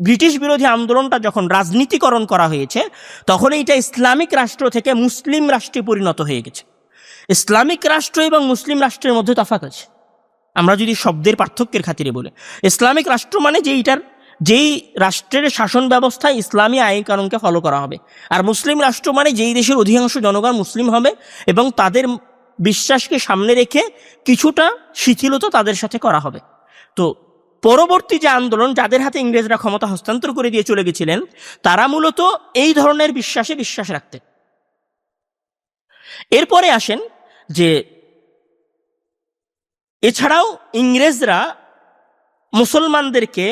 ব্রিটিশ বিরোধী আন্দোলনটা যখন রাজনীতিকরণ করা হয়েছে, তখন এইটা ইসলামিক রাষ্ট্র থেকে মুসলিম রাষ্ট্রে পরিণত হয়ে গেছে। ইসলামিক রাষ্ট্র এবং মুসলিম রাষ্ট্রের মধ্যে তফাৎ আছে। আমরা যদি শব্দের পার্থক্যের খাতিরে বলি, ইসলামিক রাষ্ট্র মানে যেই রাষ্ট্রের শাসন ব্যবস্থায় ইসলামী আইন কানুনকে ফলো করা হবে, আর মুসলিম রাষ্ট্র মানে যেই দেশের অধিকাংশ জনগণ মুসলিম হবে এবং তাদের বিশ্বাসকে সামনে রেখে কিছুটা শিথিলতা তাদের সাথে করা হবে। তো পরবর্তী যে আন্দোলন, যাদের হাতে ইংরেজরা ক্ষমতা হস্তান্তর করে দিয়ে চলে গেছিলেন, তারা মূলত এই ধরনের বিশ্বাস রাখতেন। এরপরে আসেন যে এছাড়াও ইংরেজরা মুসলমানদেরকে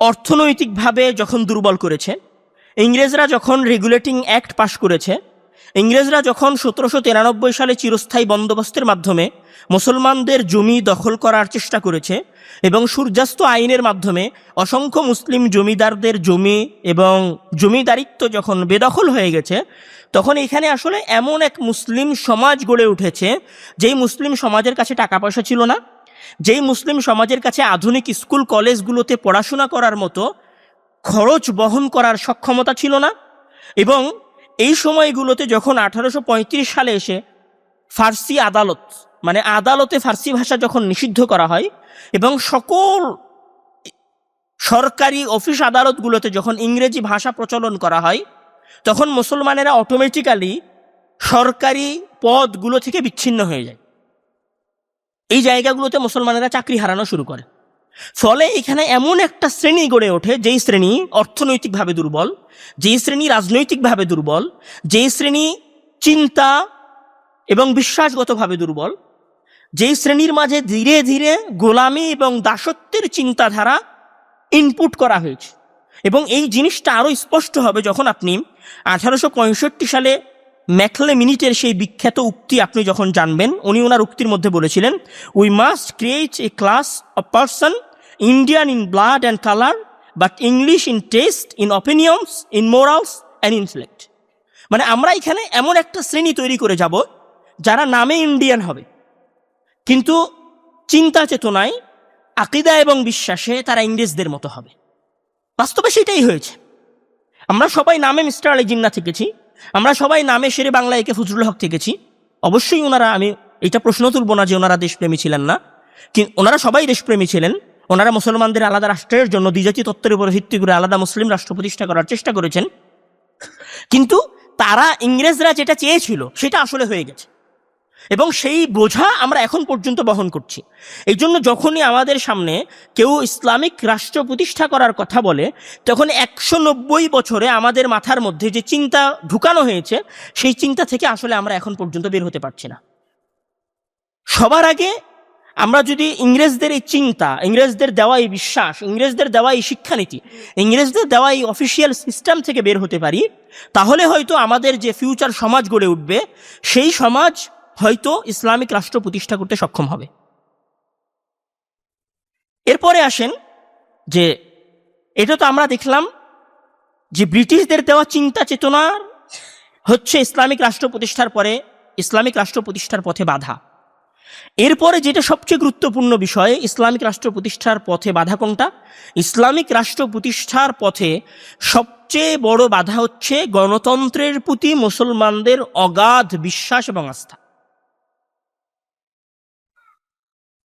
অর্থনৈতিকভাবে যখন দুর্বল করেছে, ইংরেজরা যখন রেগুলেটিং অ্যাক্ট পাশ করেছে, ইংরেজরা যখন 1793 সালে চিরস্থায়ী বন্দোবস্তের মাধ্যমে মুসলমানদের জমি দখল করার চেষ্টা করেছে এবং সূর্যাস্ত আইনের মাধ্যমে অসংখ্য মুসলিম জমিদারদের জমি এবং জমিদারিত্ব যখন বেদখল হয়ে গেছে, তখন এখানে আসলে এমন এক মুসলিম সমাজ গড়ে উঠেছে যেই মুসলিম সমাজের কাছে টাকা পয়সা ছিল না, যেই মুসলিম সমাজের কাছে আধুনিক স্কুল কলেজগুলোতে পড়াশোনা করার মতো খরচ বহন করার সক্ষমতা ছিল না। এবং এই সময়গুলোতে যখন 1835 সালে এসে ফার্সি আদালত, মানে আদালতে ফার্সি ভাষা যখন নিষিদ্ধ করা হয় এবং সকল সরকারি অফিস আদালতগুলোতে যখন ইংরেজি ভাষা প্রচলন করা হয়, তখন মুসলমানেরা অটোমেটিক্যালি সরকারি পদগুলো থেকে বিচ্ছিন্ন হয়ে যায়। এই জায়গাগুলোতে মুসলমানেরা চাকরি হারানো শুরু করে। ফলে এখানে এমন একটা শ্রেণী গড়ে ওঠে, যেই শ্রেণী অর্থনৈতিকভাবে দুর্বল, যেই শ্রেণী রাজনৈতিকভাবে দুর্বল, যেই শ্রেণী চিন্তা এবং বিশ্বাসগতভাবে দুর্বল, যেই শ্রেণীর মাঝে ধীরে ধীরে গোলামি এবং দাসত্বের চিন্তাধারা ইনপুট করা হয়েছে। এবং এই জিনিসটা আরও স্পষ্ট হবে যখন আপনি 1865 সালে ম্যাকলে মিনিটের সেই বিখ্যাত উক্তি আপনি যখন জানবেন। উনি ওনার উক্তির মধ্যে বলেছিলেন, we must create a class of person Indian in blood and colour but English in test, in opinions, in morals and intellect. মানে আমরা এখানে এমন একটা শ্রেণী তৈরি করে যাব যারা নামে ইন্ডিয়ান হবে, কিন্তু চিন্তা চেতনায়, আকীদা এবং বিশ্বাসে তারা ইংরেজদের মতো হবে। বাস্তবে সেটাই হয়েছে। আমরা সবাই নামে মিস্টার আলী জিন্নাহ থেকেছি, আমরা সবাই নামে সেরে বাংলা একে ফজলুল হক থেকেছি। অবশ্যই ওনারা, আমি এটা প্রশ্ন তুলব না যে ওনারা দেশপ্রেমী ছিলেন না, কিন্তু ওনারা সবাই দেশপ্রেমী ছিলেন। ওনারা মুসলমানদের আলাদা রাষ্ট্রের জন্য দ্বিজাতি তত্ত্বের উপর ভিত্তি করে আলাদা মুসলিম রাষ্ট্র প্রতিষ্ঠা করার চেষ্টা করেছেন, কিন্তু তারা, ইংরেজরা যেটা চেয়েছিল সেটা আসলে হয়ে গেছে, এবং সেই বোঝা আমরা এখন পর্যন্ত বহন করছি। এই জন্য যখনই আমাদের সামনে কেউ ইসলামিক রাষ্ট্র প্রতিষ্ঠা করার কথা বলে, তখন 190 বছরে আমাদের মাথার মধ্যে যে চিন্তা ঢুকানো হয়েছে, সেই চিন্তা থেকে আসলে আমরা এখন পর্যন্ত বের হতে পারছি না। সবার আগে আমরা যদি ইংরেজদের এই চিন্তা, ইংরেজদের দেওয়া এই বিশ্বাস, ইংরেজদের দেওয়া এই শিক্ষানীতি, ইংরেজদের দেওয়া এই অফিসিয়াল সিস্টেম থেকে বের হতে পারি, তাহলে হয়তো আমাদের যে ফিউচার সমাজ গড়ে উঠবে, সেই সমাজ হয়তো ইসলামিক রাষ্ট্র প্রতিষ্ঠা করতে সক্ষম হবে। এরপরে আসেন যে এটা তো আমরা দেখলাম যে ব্রিটিশদের দেওয়া চিন্তা চেতনা হচ্ছে ইসলামিক রাষ্ট্র প্রতিষ্ঠার পরে ইসলামিক রাষ্ট্র প্রতিষ্ঠার পথে বাধা। এরপরে যেটা সবচেয়ে গুরুত্বপূর্ণ বিষয়, ইসলামিক রাষ্ট্র প্রতিষ্ঠার পথে বাধা কোনটা? ইসলামিক রাষ্ট্র প্রতিষ্ঠার পথে সবচেয়ে বড় বাধা হচ্ছে গণতন্ত্রের প্রতি মুসলমানদের অগাধ বিশ্বাস এবং আস্থা।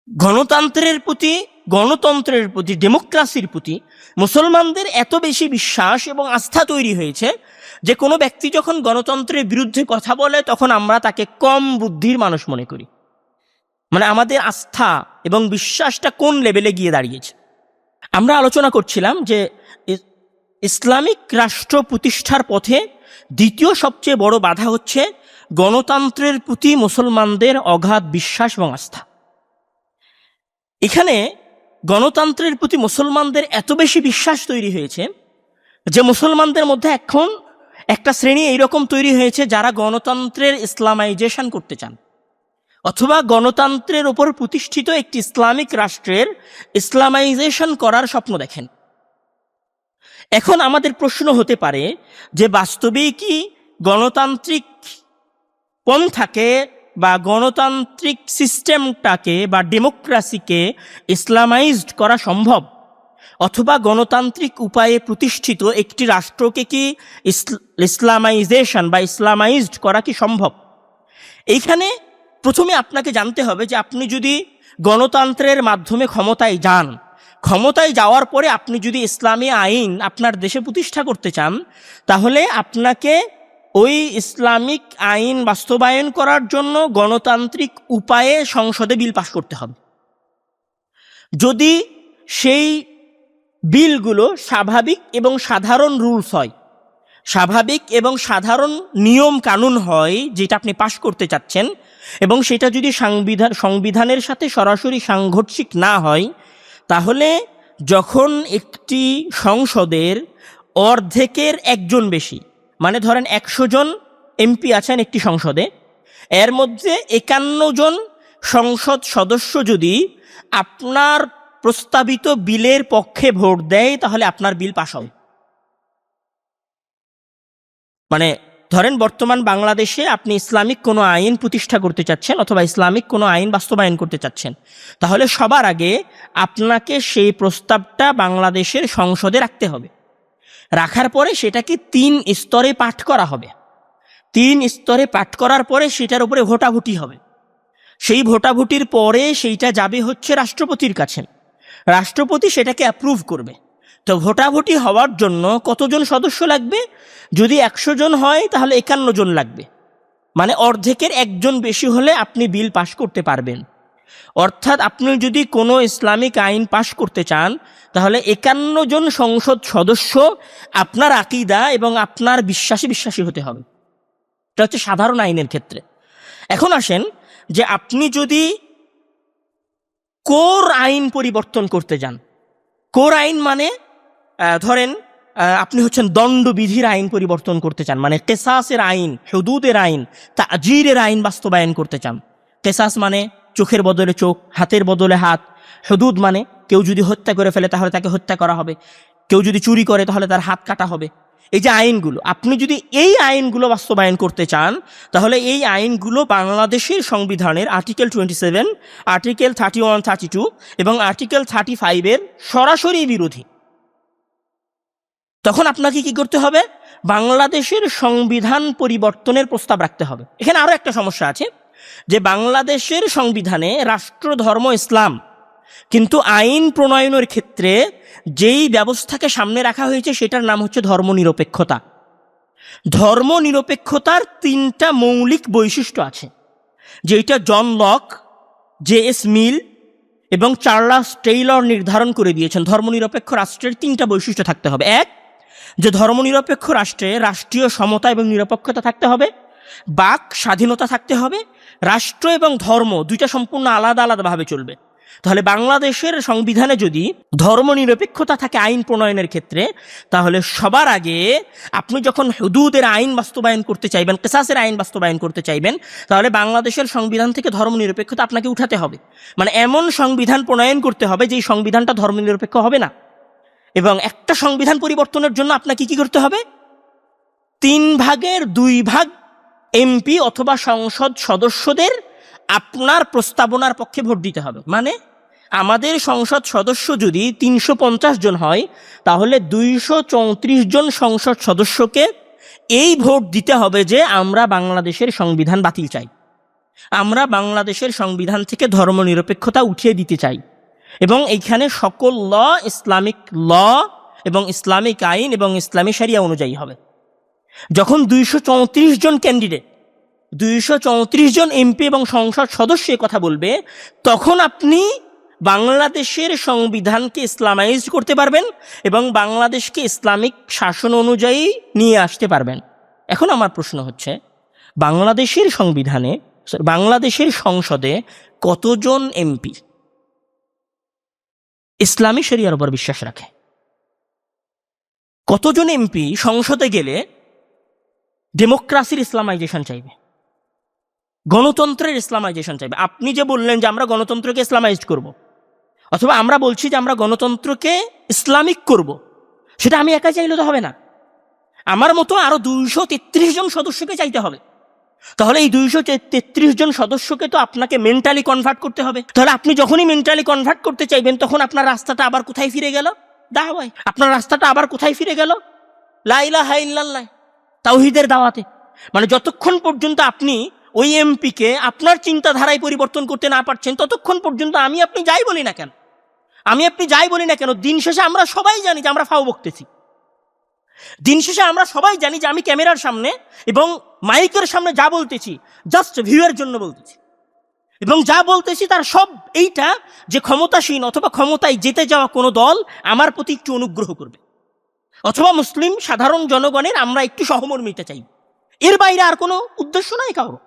গণতন্ত্রের প্রতি ডেমোক্রেসির প্রতি মুসলমানদের এত বেশি বিশ্বাস এবং আস্থা তৈরি হয়েছে যে কোনো ব্যক্তি যখন গণতন্ত্রের বিরুদ্ধে কথা বলে, তখন আমরা তাকে কম বুদ্ধির মানুষ মনে করি। মানে আমাদের আস্থা এবং বিশ্বাসটা কোন লেভেলে গিয়ে দাঁড়িয়েছে। আমরা আলোচনা করছিলাম যে ইসলামিক রাষ্ট্র প্রতিষ্ঠার পথে দ্বিতীয় সবচেয়ে বড় বাধা হচ্ছে গণতন্ত্রের প্রতি মুসলমানদের অগাধ বিশ্বাস এবং আস্থা। এখানে গণতন্ত্রের প্রতি মুসলমানদের এত বেশি বিশ্বাস তৈরি হয়েছে যে মুসলমানদের মধ্যে এখন একটা শ্রেণী এইরকম তৈরি হয়েছে যারা গণতন্ত্রের ইসলামাইজেশন করতে চান, অথবা গণতন্ত্রের ওপর প্রতিষ্ঠিত একটি ইসলামিক রাষ্ট্রের ইসলামাইজেশন করার স্বপ্ন দেখেন। এখন আমাদের প্রশ্ন হতে পারে যে বাস্তবে কি গণতান্ত্রিক পন্থাকে বা গণতান্ত্রিক সিস্টেমটাকে বা ডেমোক্রেসিকে ইসলামাইজড করা সম্ভব, অথবা গণতান্ত্রিক উপায়ে প্রতিষ্ঠিত একটি রাষ্ট্রকে কি ইসলামাইজেশন বা ইসলামাইজড করা কি সম্ভব? এইখানে প্রথমে আপনাকে জানতে হবে যে আপনি যদি গণতন্ত্রের মাধ্যমে ক্ষমতায় যান, ক্ষমতায় যাওয়ার পরে আপনি যদি ইসলামী আইন আপনার দেশে প্রতিষ্ঠা করতে চান, তাহলে আপনাকে ওই ইসলামিক আইন বাস্তবায়ন করার জন্য গণতান্ত্রিক উপায়ে সংসদে বিল পাস করতে হবে। যদি সেই বিলগুলো স্বাভাবিক এবং সাধারণ রুলস হয়, স্বাভাবিক এবং সাধারণ নিয়ম কানুন হয় যেটা আপনি পাশ করতে চাচ্ছেন, এবং সেটা যদি সংবিধানের সাথে সরাসরি সাংঘর্ষিক না হয়, তাহলে যখন একটি সংসদের অর্ধেকের একজন বেশি, মানে ধরেন 100 জন এমপি আছেন একটি সংসদে, এর মধ্যে 51 জন সংসদ সদস্য যদি আপনার প্রস্তাবিত বিলের পক্ষে ভোট দেয়, তাহলে আপনার বিল পাস হবে। মানে ধরেন বর্তমান বাংলাদেশে আপনি ইসলামিক কোনো আইন প্রতিষ্ঠা করতে চাচ্ছেন অথবা ইসলামিক কোনো আইন বাস্তবায়ন করতে চাচ্ছেন, তাহলে সবার আগে আপনাকে সেই প্রস্তাবটা বাংলাদেশের সংসদে রাখতে হবে। রাখার পরে সেটাকে 3 স্তরে পাঠ করা হবে। 3 স্তরে পাঠ করার পরে সেটার উপরে ভোটাভুটি হবে। সেই ভোটাভুটির পরে সেইটা যাবে হচ্ছে রাষ্ট্রপতির কাছে। রাষ্ট্রপতি সেটাকে অ্যাপ্রুভ করবে। তো ভোটাভুটি হওয়ার জন্য কতজন সদস্য লাগবে? যদি 100 জন হয় তাহলে 51 জন লাগবে, মানে অর্ধেকের একজন বেশি হলে আপনি বিল পাশ করতে পারবেন। অর্থাৎ আপনি যদি কোনো ইসলামিক আইন পাশ করতে চান, তাহলে 51 জন সংসদ সদস্য আপনার আকীদা এবং আপনার বিশ্বাসী হতে হবে। এটা হচ্ছে সাধারণ আইনের ক্ষেত্রে। এখন আসেন যে আপনি যদি কোর আইন পরিবর্তন করতে যান, কোর আইন মানে ধরেন আপনি হচ্ছেন দণ্ডবিধির আইন পরিবর্তন করতে চান, মানে কেসাসের আইন, হুদুদের আইন, তাজিরের আইন বাস্তবায়ন করতে চান। কেসাস মানে চোখের বদলে চোখ, হাতের বদলে হাত। হুদুদ মানে কেউ যদি হত্যা করে ফেলে তাহলে তাকে হত্যা করা হবে, কেউ যদি চুরি করে তাহলে তার হাত কাটা হবে। এই যে আইনগুলো, আপনি যদি এই আইনগুলো বাস্তবায়ন করতে চান, তাহলে এই আইনগুলো বাংলাদেশের সংবিধানের আর্টিকেল 27, আর্টিকেল 31, 32 এবং আর্টিকেল 35 সরাসরি বিরোধী। তখন আপনাকে কি করতে হবে? বাংলাদেশের সংবিধান পরিবর্তনের প্রস্তাব রাখতে হবে। এখানে আরো একটা সমস্যা আছে যে বাংলাদেশের সংবিধানে রাষ্ট্র ধর্ম ইসলাম, কিন্তু আইন প্রণয়নের ক্ষেত্রে যেই ব্যবস্থাকে সামনে রাখা হয়েছে সেটার নাম হচ্ছে ধর্মনিরপেক্ষতা। ধর্মনিরপেক্ষতার 3টা মৌলিক বৈশিষ্ট্য আছে, যেটা জন লক, জে.এস. মিল এবং চার্লস টেইলর নির্ধারণ করে দিয়েছেন। ধর্মনিরপেক্ষ রাষ্ট্রের 3টা বৈশিষ্ট্য থাকতে হবে। এক, যে ধর্মনিরপেক্ষ রাষ্ট্রে রাষ্ট্রীয় সমতা এবং নিরপেক্ষতা থাকতে হবে, বাক স্বাধীনতা থাকতে হবে, রাষ্ট্র এবং ধর্ম দুইটা সম্পূর্ণ আলাদা আলাদাভাবে চলবে। তাহলে বাংলাদেশের সংবিধানে যদি ধর্মনিরপেক্ষতা থাকে আইন প্রণয়নের ক্ষেত্রে, তাহলে সবার আগে আপনি যখন হুদুদের আইন বাস্তবায়ন করতে চাইবেন, কিসাসের আইন বাস্তবায়ন করতে চাইবেন, তাহলে বাংলাদেশের সংবিধান থেকে ধর্মনিরপেক্ষতা আপনাকে উঠাতে হবে। মানে এমন সংবিধান প্রণয়ন করতে হবে যেই সংবিধানটা ধর্মনিরপেক্ষ হবে না। এবং একটা সংবিধান পরিবর্তনের জন্য আপনাকে কি করতে হবে? 3/2 এমপি অথবা সংসদ সদস্যদের আপনার প্রস্তাবনার পক্ষে ভোট দিতে হবে। মানে আমাদের সংসদ সদস্য যদি 350 জন হয়, তাহলে 234 জন সংসদ সদস্যকে এই ভোট দিতে হবে যে আমরা বাংলাদেশের সংবিধান বাতিল চাই, আমরা বাংলাদেশের সংবিধান থেকে ধর্মনিরপেক্ষতা উঠিয়ে দিতে চাই। এবং এইখানে সকল ল ইসলামিক ল এবং ইসলামিক আইন এবং ইসলামী শরিয়া অনুযায়ী হবে। যখন 234 জন ক্যান্ডিডেট, 234 জন এমপি এবং সংসদ সদস্য কথা বলবে, তখন আপনি বাংলাদেশের সংবিধানকে ইসলামাইজ করতে পারবেন এবং বাংলাদেশকে ইসলামিক শাসন অনুযায়ী নিয়ে আসতে পারবেন। এখন আমার প্রশ্ন হচ্ছে, বাংলাদেশের সংবিধানে, বাংলাদেশের সংসদে কতজন এমপি ইসলামী শরিয়ার উপর বিশ্বাস রাখে? কতজন এমপি সংসদে গেলে ডেমোক্রেসির ইসলামাইজেশন চাইবে, গণতন্ত্রের ইসলামাইজেশন চাইবে? আপনি যে বললেন যে আমরা গণতন্ত্রকে ইসলামাইজ করব, অথবা আমরা বলছি যে আমরা গণতন্ত্রকে ইসলামিক করব, সেটা আমি একা চাইলে তো হবে না, আমার মতো আরো 233 জন সদস্যকে চাইতে হবে। তাহলে এই 233 জন সদস্যকে তো আপনাকে মেন্টালি কনভার্ট করতে হবে। তাহলে আপনি যখনই মেন্টালি কনভার্ট করতে চাইবেন, তখন আপনার রাস্তাটা আবার কোথায় ফিরে গেল? দাওয়ায়। আপনার রাস্তাটা আবার কোথায় ফিরে গেল? লা ইলাহা ইল্লাল্লাহ, তাওহীদের দাওয়াতে। মানে যতক্ষণ পর্যন্ত আপনি ওই এমপিকে আপনার চিন্তাধারায় পরিবর্তন করতে না পারছেন, ততক্ষণ পর্যন্ত আমি আপনি যাই বলি না কেন, দিন শেষে আমরা সবাই জানি যে আমরা ফাও বকতেছি। দিন শেষে আমরা সবাই জানি যে আমি ক্যামেরার সামনে এবং মাইকের সামনে যা বলতেছি জাস্ট ভিউয়ের জন্য বলতেছি, এবং যা বলতেছি তার সব এইটা যে ক্ষমতাসীন অথবা ক্ষমতায় যেতে যাওয়া কোনো দল আমার প্রতি একটু অনুগ্রহ করবে, অথবা মুসলিম সাধারণ জনগণের আমরা একটু সহমর্মিতা চাই। এর বাইরে আর কোনো উদ্দেশ্য নাই কারো।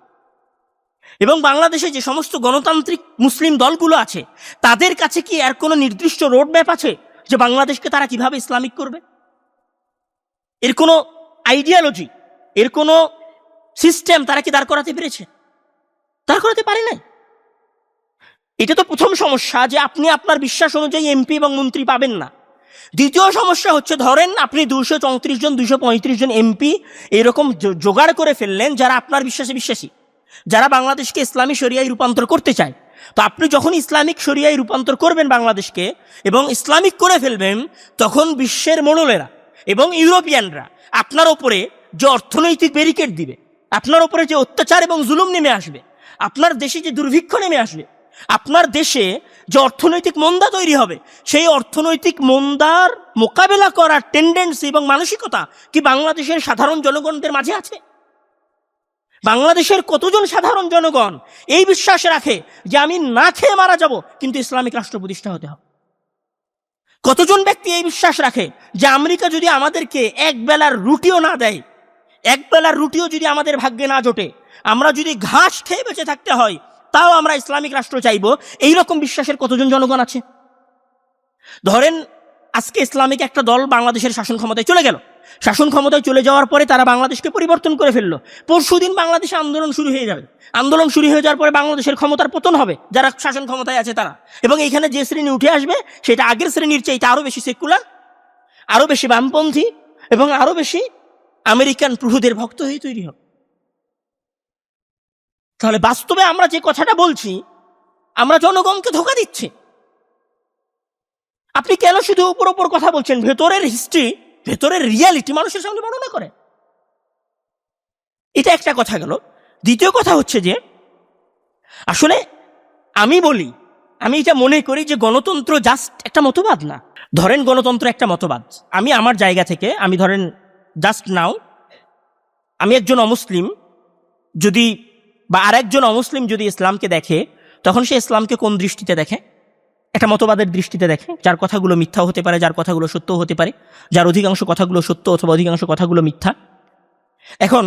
এবং বাংলাদেশে যে সমস্ত গণতান্ত্রিক মুসলিম দলগুলো আছে, তাদের কাছে কি এর কোনো নির্দিষ্ট রোড ম্যাপ আছে যে বাংলাদেশকে তারা কিভাবে ইসলামিক করবে? এর কোনো আইডিয়ালজি, এর কোনো সিস্টেম তারা কি দাঁড় করাতে পেরেছে? দাঁড় করাতে পারে নাই। এটা তো প্রথম সমস্যা, যে আপনি আপনার বিশ্বাস অনুযায়ী এমপি এবং মন্ত্রী পাবেন না। দ্বিতীয় সমস্যা হচ্ছে, ধরেন আপনি 234 জন 235 জন এমপি এরকম জোগাড় করে ফেললেন যারা আপনার বিশ্বাসে বিশ্বাসী, যারা বাংলাদেশকে ইসলামী শরিয়ায় রূপান্তর করতে চায়। তো আপনি যখন ইসলামিক শরিয়ায় রূপান্তর করবেন বাংলাদেশকে এবং ইসলামিক করে ফেলবেন, তখন বিশ্বের মোড়লেরা এবং ইউরোপিয়ানরা আপনার ওপরে যে অর্থনৈতিক ব্যারিকেড দিবে, আপনার ওপরে যে অত্যাচার এবং জুলুম নেমে আসবে, আপনার দেশে যে দুর্ভিক্ষ নেমে আসবে, আপনার দেশে যে অর্থনৈতিক মন্দা তৈরি হবে, সেই অর্থনৈতিক মন্দার মোকাবেলা করার টেন্ডেন্সি এবং মানসিকতা কি বাংলাদেশের সাধারণ জনগণদের মাঝে আছে? বাংলাদেশের কতজন সাধারণ জনগণ এই বিশ্বাস রাখে যে আমি না খেয়ে মারা যাব কিন্তু ইসলামিক রাষ্ট্র প্রতিষ্ঠা হতে হবে? কতজন ব্যক্তি এই বিশ্বাস রাখে যে আমেরিকা যদি আমাদেরকে এক বেলার রুটিও না দেয়, এক বেলার রুটিও যদি আমাদের ভাগ্যে না জোটে, আমরা যদি ঘাস খেয়ে বেঁচে থাকতে হয়, তাও আমরা ইসলামিক রাষ্ট্র চাইব? এইরকম বিশ্বাসের কতজন জনগণ আছে? ধরেন আজকে ইসলামিক একটা দল বাংলাদেশের শাসন ক্ষমতায় চলে গেল, শাসন ক্ষমতায় চলে যাওয়ার পরে তারা বাংলাদেশকে পরিবর্তন করে ফেললো। পরশুদিন বাংলাদেশে আন্দোলন শুরু হয়ে যাবে, আন্দোলন শুরু হয়ে যাওয়ার পরে বাংলাদেশের ক্ষমতার পতন হবে যারা শাসন ক্ষমতায় আছে তারা, এবং এইখানে যে শ্রেণী উঠে আসবে সেটা আগের শ্রেণীর চাইতে আরো বেশি সেকুলার, আরো বেশি বামপন্থী এবং আরো বেশি আমেরিকান প্রভুদের ভক্ত হয়ে তৈরি হবে। তাহলে বাস্তবে আমরা যে কথাটা বলছি, আমরা জনগণকে ধোঁকা দিচ্ছি। আপনি কেন শুধু উপর উপর কথা বলছেন? ভেতরের হিস্ট্রি, ভেতরের রিয়ালিটি মানুষের সামনে বর্ণনা করে। এটা একটা কথা গেল। দ্বিতীয় কথা হচ্ছে যে আসলে আমি এটা মনে করি যে গণতন্ত্র জাস্ট একটা মতবাদ না। ধরেন গণতন্ত্র একটা মতবাদ, আমি আমার জায়গা থেকে আমি ধরেন জাস্ট নাও আমি একজন অমুসলিম যদি বা আরেকজন অমুসলিম যদি ইসলামকে দেখে, তখন সে ইসলামকে কোন দৃষ্টিতে দেখে? একটা মতবাদের দৃষ্টিতে দেখে, যার কথাগুলো মিথ্যাও হতে পারে, যার কথাগুলো সত্যও হতে পারে, যার অধিকাংশ কথাগুলো সত্য অথবা অধিকাংশ কথাগুলো মিথ্যা। এখন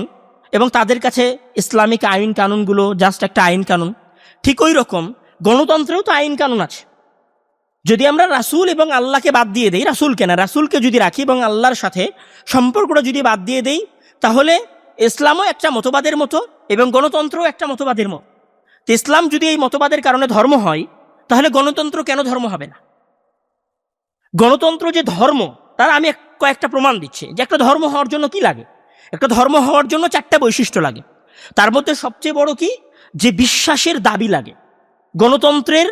এবং তাদের কাছে ইসলামিক আইন কানুনগুলো জাস্ট একটা আইন কানুন। ঠিক ওই রকম গণতন্ত্রেও তো আইন কানুন আছে। যদি আমরা রাসূল এবং আল্লাহকে বাদ দিয়ে দেই, রাসূলকে না, রাসূলকে যদি রাখি এবং আল্লাহর সাথে সম্পর্কটা যদি বাদ দিয়ে দেই, তাহলে ইসলামও একটা মতবাদের মতো এবং গণতন্ত্রও একটা মতবাদের মতো। তো ইসলাম যদি এই মতবাদের কারণে ধর্ম হয়, তাহলে গণতন্ত্র কেন ধর্ম হবে না? গণতন্ত্র যে ধর্ম, তার আমি কয়েকটা প্রমাণ দিচ্ছি যে একটা ধর্ম হওয়ার জন্য কি লাগে। একটা ধর্ম হওয়ার জন্য 4টা বৈশিষ্ট্য লাগে। তার মধ্যে সবচেয়ে বড় কি, যে বিশ্বাসের দাবি লাগে। গণতন্ত্রের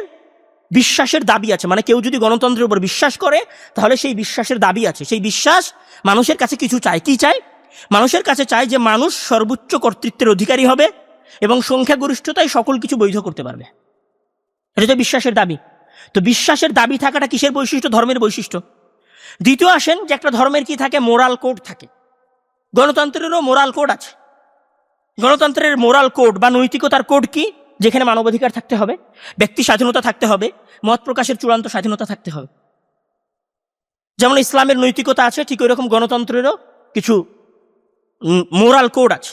বিশ্বাসের দাবি আছে, মানে কেউ যদি গণতন্ত্রের উপর বিশ্বাস করে, তাহলে সেই বিশ্বাসের দাবি আছে। সেই বিশ্বাস মানুষের কাছে কিছু চায়। কি চায়? মানুষের কাছে চায় যে মানুষ সর্বোচ্চ কর্তৃত্বের অধিকারী হবে এবং সংখ্যাগরিষ্ঠতায় সকল কিছু বৈধ করতে পারবে। এটা তো বিশ্বাসের দাবি। তো বিশ্বাসের দাবি থাকাটা কিসের বৈশিষ্ট্য? ধর্মের বৈশিষ্ট্য। দ্বিতীয় আসেন যে একটা ধর্মের কি থাকে? মোরাল কোড থাকে। গণতন্ত্রেরও মোরাল কোড আছে। গণতন্ত্রের মোরাল কোড বা নৈতিকতার কোড কি? যেখানে মানবাধিকার থাকতে হবে, ব্যক্তি স্বাধীনতা থাকতে হবে, মত প্রকাশের চূড়ান্ত স্বাধীনতা থাকতে হবে। যেমন ইসলামের নৈতিকতা আছে, ঠিক ওই রকম গণতন্ত্রেরও কিছু মোরাল কোড আছে।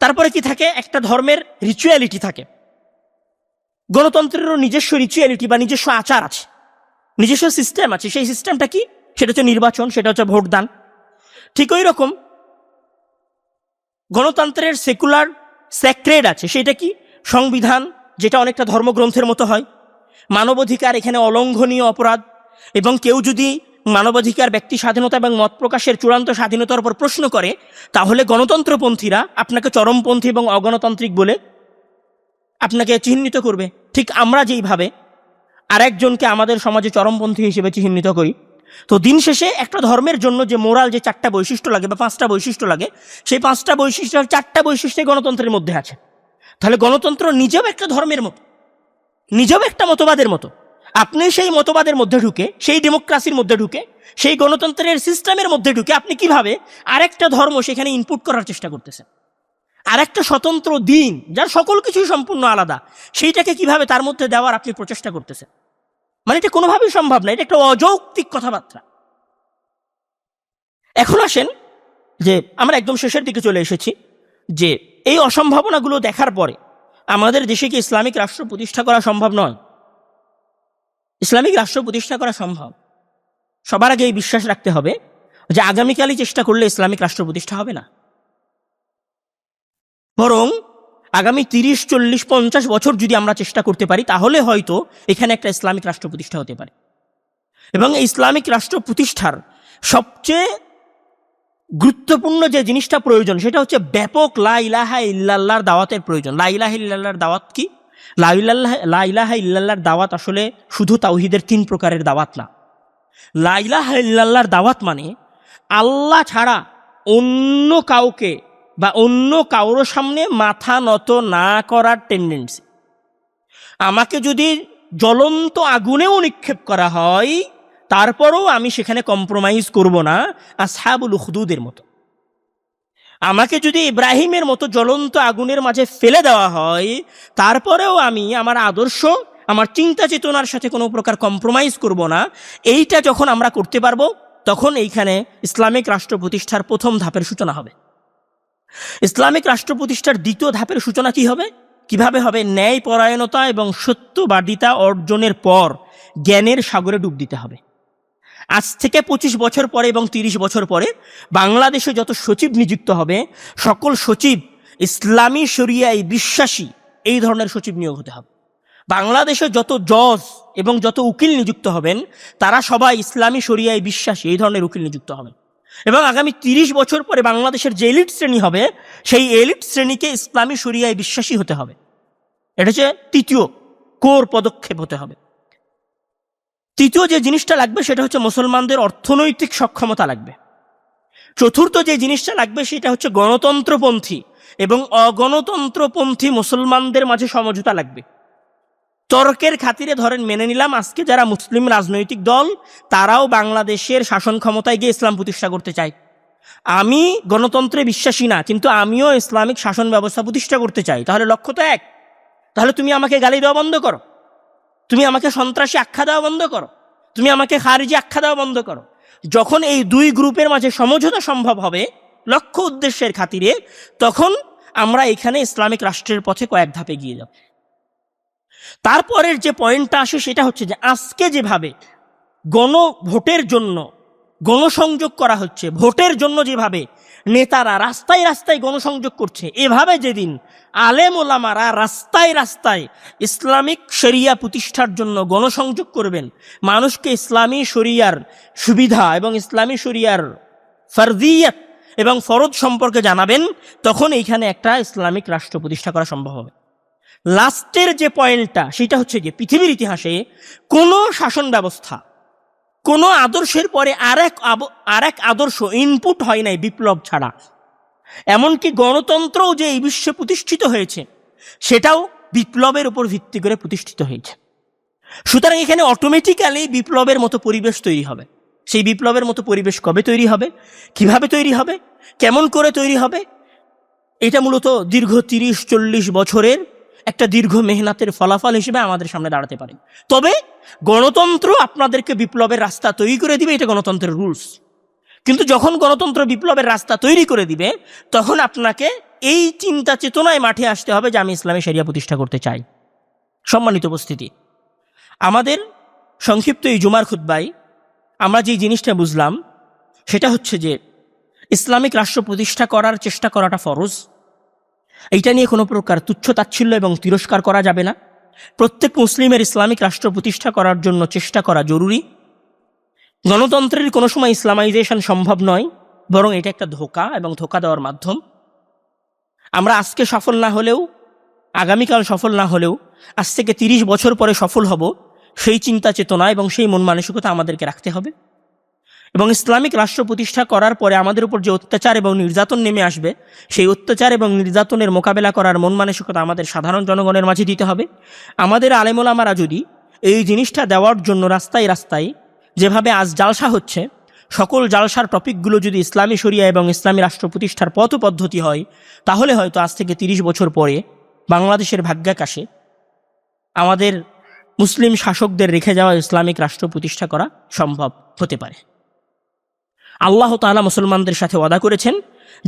তারপরে কি থাকে? একটা ধর্মের রিচুয়ালিটি থাকে। গণতন্ত্রেরও নিজস্ব রিচুয়ালিটি বা নিজস্ব আচার আছে, নিজস্ব সিস্টেম আছে। সেই সিস্টেমটা কি? সেটা হচ্ছে নির্বাচন, সেটা হচ্ছে ভোটদান। ঠিক ওই রকম গণতন্ত্রের সেকুলার স্যাক্রেড আছে। সেটা কি? সংবিধান, যেটা অনেকটা ধর্মগ্রন্থের মতো হয়। মানবাধিকার এখানে অলঙ্ঘনীয় অপরাধ, এবং কেউ যদি মানবাধিকার, ব্যক্তি স্বাধীনতা এবং মত প্রকাশের চূড়ান্ত স্বাধীনতার উপর প্রশ্ন করে, তাহলে গণতন্ত্রপন্থীরা আপনাকে চরমপন্থী এবং অগণতান্ত্রিক বলে আপনাকে চিহ্নিত করবে। ঠিক আমরা যেইভাবে আরেকজনকে আমাদের সমাজে চরমপন্থী হিসেবে চিহ্নিত করি। তো দিন শেষে একটা ধর্মের জন্য যে মোরাল, যে 4টা বৈশিষ্ট্য লাগে বা 5টা বৈশিষ্ট্য লাগে, সেই 5টা বৈশিষ্ট্যের 4টা বৈশিষ্ট্য গণতন্ত্রের মধ্যে আছে। তাহলে গণতন্ত্র নিজেও একটা ধর্মের মতো, নিজেও একটা মতবাদের মতো। আপনি সেই মতবাদের মধ্যে ঢুকে, সেই ডেমোক্রেসির মধ্যে ঢুকে, সেই গণতন্ত্রের সিস্টেমের মধ্যে ঢুকে আপনি কিভাবে আরেকটা ধর্ম সেখানে ইনপুট করার চেষ্টা করতেছেন? আরেকটা স্বতন্ত্র দিন, যার সকল কিছুই সম্পূর্ণ আলাদা, সেইটাকে কিভাবে তার মধ্যে দেওয়ার আপনি প্রচেষ্টা করতেছেন? মানে এটা কোনোভাবেই সম্ভব না। এটা একটা অযৌক্তিক কথাবার্তা। এখন আসেন যে আমরা একদম শেষের দিকে চলে এসেছি, যে এই অসম্ভাবনাগুলো দেখার পরে আমাদের দেশে কি ইসলামিক রাষ্ট্র প্রতিষ্ঠা করা সম্ভব নয়? ইসলামিক রাষ্ট্র প্রতিষ্ঠা করা সম্ভব। সবার আগে এই বিশ্বাস রাখতে হবে যে আগামীকালই চেষ্টা করলে ইসলামিক রাষ্ট্র প্রতিষ্ঠা হবে না, বরং আগামী 30, 40, 50 বছর যদি আমরা চেষ্টা করতে পারি, তাহলে হয়তো এখানে একটা ইসলামিক রাষ্ট্র প্রতিষ্ঠা হতে পারে। এবং এই ইসলামিক রাষ্ট্র প্রতিষ্ঠার সবচেয়ে গুরুত্বপূর্ণ যে জিনিসটা প্রয়োজন, সেটা হচ্ছে ব্যাপক লা ইলাহা ইল্লাল্লাহর দাওয়াতের প্রয়োজন। লা ইলাহা ইল্লাল্লাহর দাওয়াত কি? লা ইলাহা ইল্লাল্লাহর দাওয়াত আসলে শুধু তাওহীদের 3 প্রকারের দাওয়াত না। লা ইলাহা ইল্লাল্লাহর দাওয়াত মানে আল্লাহ ছাড়া অন্য কাউকে বা অন্য কারোর সামনে মাথা নত না করার টেন্ডেন্সি। আমাকে যদি জ্বলন্ত আগুনেও নিক্ষেপ করা হয়, তারপরও আমি সেখানে কম্প্রোমাইজ করব না, আসহাবুল উখদুদের মতো। আমাকে যদি ইব্রাহিমের মতো জ্বলন্ত আগুনের মাঝে ফেলে দেওয়া হয়, তারপরেও আমি আমার আদর্শ, আমার চিন্তা চেতনার সাথে কোনো প্রকার কম্প্রোমাইজ করব না। এইটা যখন আমরা করতে পারবো, তখন এইখানে ইসলামিক রাষ্ট্র প্রতিষ্ঠার প্রথম ধাপের সূচনা হবে। ইসলামিক রাষ্ট্র প্রতিষ্ঠার দ্বিতীয় ধাপের সূচনা কি হবে? কিভাবে হবে? ন্যায় পরায়ণতা এবং সত্যবাদিতা অর্জনের পর জ্ঞানের সাগরে ডুব দিতে হবে। আজ থেকে 25 বছর পরে এবং 30 বছর পরে বাংলাদেশে যত সচিব নিযুক্ত হবে, সকল সচিব ইসলামী শরিয়ায় বিশ্বাসী এই ধরনের সচিব নিয়োগ হতে হবে। বাংলাদেশে যত জজ এবং যত উকিল নিযুক্ত হবেন, তারা সবাই ইসলামী শরিয়ায় বিশ্বাসী এই ধরনের উকিল নিযুক্ত হবেন। এবং আগামী 30 বছর পরে বাংলাদেশের যে এলিট শ্রেণী হবে, সেই এলিট শ্রেণীকে ইসলামী শরিয়ায় বিশ্বাসী হতে হবে। এটা হচ্ছে তৃতীয় কোর পদক্ষেপ হতে হবে। তৃতীয় যে জিনিসটা লাগবে, সেটা হচ্ছে মুসলমানদের অর্থনৈতিক সক্ষমতা লাগবে। চতুর্থ যে জিনিসটা লাগবে সেটা হচ্ছে গণতন্ত্রপন্থী এবং অগণতন্ত্রপন্থী মুসলমানদের মাঝে সমঝোতা লাগবে। তর্কের খাতিরে ধরেন মেনে নিলাম আজকে যারা মুসলিম রাজনৈতিক দল তারাও বাংলাদেশের শাসন ক্ষমতায় গিয়ে ইসলাম প্রতিষ্ঠা করতে চায়। আমি গণতন্ত্রে বিশ্বাসী না, কিন্তু আমিও ইসলামিক শাসন ব্যবস্থা প্রতিষ্ঠা করতে চাই। তাহলে লক্ষ্য তো এক। তাহলে তুমি আমাকে গালি দেওয়া বন্ধ করো, তুমি আমাকে সন্ত্রাসী আখ্যা দেওয়া বন্ধ করো, তুমি আমাকে খারিজি আখ্যা দেওয়া বন্ধ করো। যখন এই দুই গ্রুপের মাঝে সমঝোতা সম্ভব হবে লক্ষ্য উদ্দেশ্যের খাতিরে, তখন আমরা এখানে ইসলামিক রাষ্ট্রের পথে কয়েক ধাপে গিয়ে যাব। তারপরের যে পয়েন্টটা আসে সেটা হচ্ছে যে আজকে যেভাবে গণভোটের জন্য গণসংযোগ করা হচ্ছে, ভোটের জন্য যেভাবে নেতারা রাস্তায় রাস্তায় গণসংযোগ করছে, এভাবে যেদিন আলেম ওলামারা রাস্তায় রাস্তায় ইসলামিক শরিয়া প্রতিষ্ঠার জন্য গণসংযোগ করবেন, মানুষকে ইসলামী শরিয়ার সুবিধা এবং ইসলামী শরিয়ার ফরজিয়াত এবং ফরজ সম্পর্কে জানাবেন, তখন এইখানে একটা ইসলামিক রাষ্ট্র প্রতিষ্ঠা করা সম্ভব হবে। লাস্টের যে পয়েন্টটা সেটা হচ্ছে যে পৃথিবীর ইতিহাসে কোনো শাসন ব্যবস্থা, কোনো আদর্শের পরে আরেক আদর্শ ইনপুট হয় নাই বিপ্লব ছাড়া। এমনকি গণতন্ত্রও যে এই বিশ্বে প্রতিষ্ঠিত হয়েছে সেটাও বিপ্লবের উপর ভিত্তি করে প্রতিষ্ঠিত হয়েছে। সুতরাং এখানে অটোমেটিক্যালি বিপ্লবের মতো পরিবেশ তৈরি হবে। সেই বিপ্লবের মতো পরিবেশ কবে তৈরি হবে, কিভাবে তৈরি হবে, কেমন করে তৈরি হবে, এটা মূলত দীর্ঘ 30-40 বছরের একটা দীর্ঘ মেহনতের ফলাফল হিসেবে আমাদের সামনে দাঁড়াতে পারে। তবে গণতন্ত্র আপনাদেরকে বিপ্লবের রাস্তা তৈরি করে দিবে, এটা গণতন্ত্রের রুলস। কিন্তু যখন গণতন্ত্র বিপ্লবের রাস্তা তৈরি করে দিবে, তখন আপনাকে এই চিন্তা চেতনায় মাঠে আসতে হবে যে আমি ইসলামী শরিয়া প্রতিষ্ঠা করতে চাই। সম্মানিত উপস্থিতি, আমাদের সংক্ষিপ্ত এই জুমার খুতবায় আমরা যে জিনিসটা বুঝলাম সেটা হচ্ছে যে ইসলামিক রাষ্ট্র প্রতিষ্ঠা করার চেষ্টা করাটা ফরজ। এইটা নিয়ে কোনো প্রকার তুচ্ছ তাচ্ছিল্য এবং তিরস্কার করা যাবে না। প্রত্যেক মুসলিমের ইসলামিক রাষ্ট্র প্রতিষ্ঠা করার জন্য চেষ্টা করা জরুরি। গণতন্ত্রের কোনো সময় ইসলামাইজেশন সম্ভব নয়, বরং এটা একটা ধোঁকা এবং ধোঁকা দেওয়ার মাধ্যম। আমরা আজকে সফল না হলেও, আগামীকাল সফল না হলেও, আজ থেকে 30 বছর পরে সফল হব, সেই চিন্তা চেতনা এবং সেই মন মানসিকতা আমাদেরকে রাখতে হবে। এবং ইসলামিক রাষ্ট্র প্রতিষ্ঠা করার পরে আমাদের উপর যে অত্যাচার এবং নির্যাতন নেমে আসবে, সেই অত্যাচার এবং নির্যাতনের মোকাবেলা করার মন মানসিকতা আমাদের সাধারণ জনগণের মাঝে দিতে হবে। আমাদের আলেম ওলামারা যদি এই জিনিসটা দেওয়ার জন্য রাস্তায় রাস্তায় যেভাবে আজ জালসা হচ্ছে, সকল জালসার টপিকগুলো যদি ইসলামী শরিয়া এবং ইসলামী রাষ্ট্র প্রতিষ্ঠার পথ পদ্ধতি হয়, তাহলে হয়তো আজ থেকে 30 বছর পরে বাংলাদেশের ভাগ্যাকাশে আমাদের মুসলিম শাসকদের রেখে যাওয়া ইসলামিক রাষ্ট্র প্রতিষ্ঠা করা সম্ভব হতে পারে। আল্লাহ তাআলা মুসলমানদের সাথে ওয়াদা করেছেন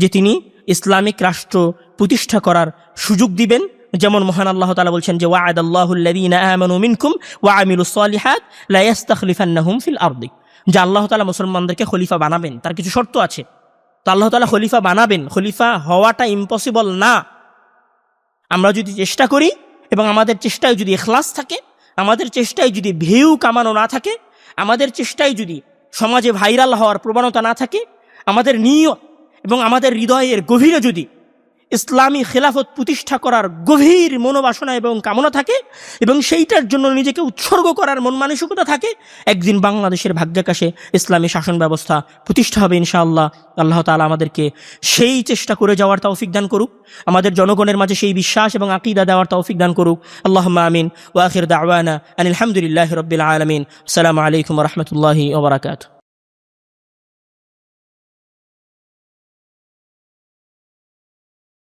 যে তিনি ইসলামিক রাষ্ট্র প্রতিষ্ঠা করার সুযোগ দিবেন। যেমন মহান আল্লাহ তাআলা বলছেন যে ওয়া'আদাল্লাহুল্লাযীনা আমানু মিনকুম ওয়া আমিলুস সালিহাত লা ইস্তাখলিফান্নাহুম ফিল আরদি, যে আল্লাহ তাআলা মুসলমানদেরকে খলিফা বানাবেন। তার কিছু শর্ত আছে। তো আল্লাহ তাআলা খলিফা বানাবেন, খলিফা হওয়াটা ইম্পসিবল না। আমরা যদি চেষ্টা করি এবং আমাদের চেষ্টায় যদি ইখলাস থাকে, আমাদের চেষ্টায় যদি ভিউ কামানো না থাকে, আমাদের চেষ্টায় যদি সমাজে ভাইরাল হওয়ার প্রবণতা না থাকে, আমাদের নিয়ত এবং আমাদের হৃদয়ের গভীরে যদি ইসলামী খেলাফত প্রতিষ্ঠা করার গভীর মনোবাসনা এবং কামনা থাকে এবং সেইটার জন্য নিজেকে উৎসর্গ করার মন মানসিকতা থাকে, একদিন বাংলাদেশের ভাগ্যাকাশে ইসলামী শাসন ব্যবস্থা প্রতিষ্ঠা হবে ইনশাআল্লাহ। আল্লাহ তাআলা আমাদেরকে সেই চেষ্টা করে যাওয়ার তৌফিক দান করুক, আমাদের জনগণের মাঝে সেই বিশ্বাস এবং আকীদা দেওয়ার তৌফিক দান করুক। আল্লাহুম্মা আমিন। ওয়া আখির দাওয়ানা আনিল হামদুলিল্লাহি রাব্বিল আলামিন। আসসালামু আলাইকুম ওয়া রাহমাতুল্লাহি ওয়া বারাকাতুহু।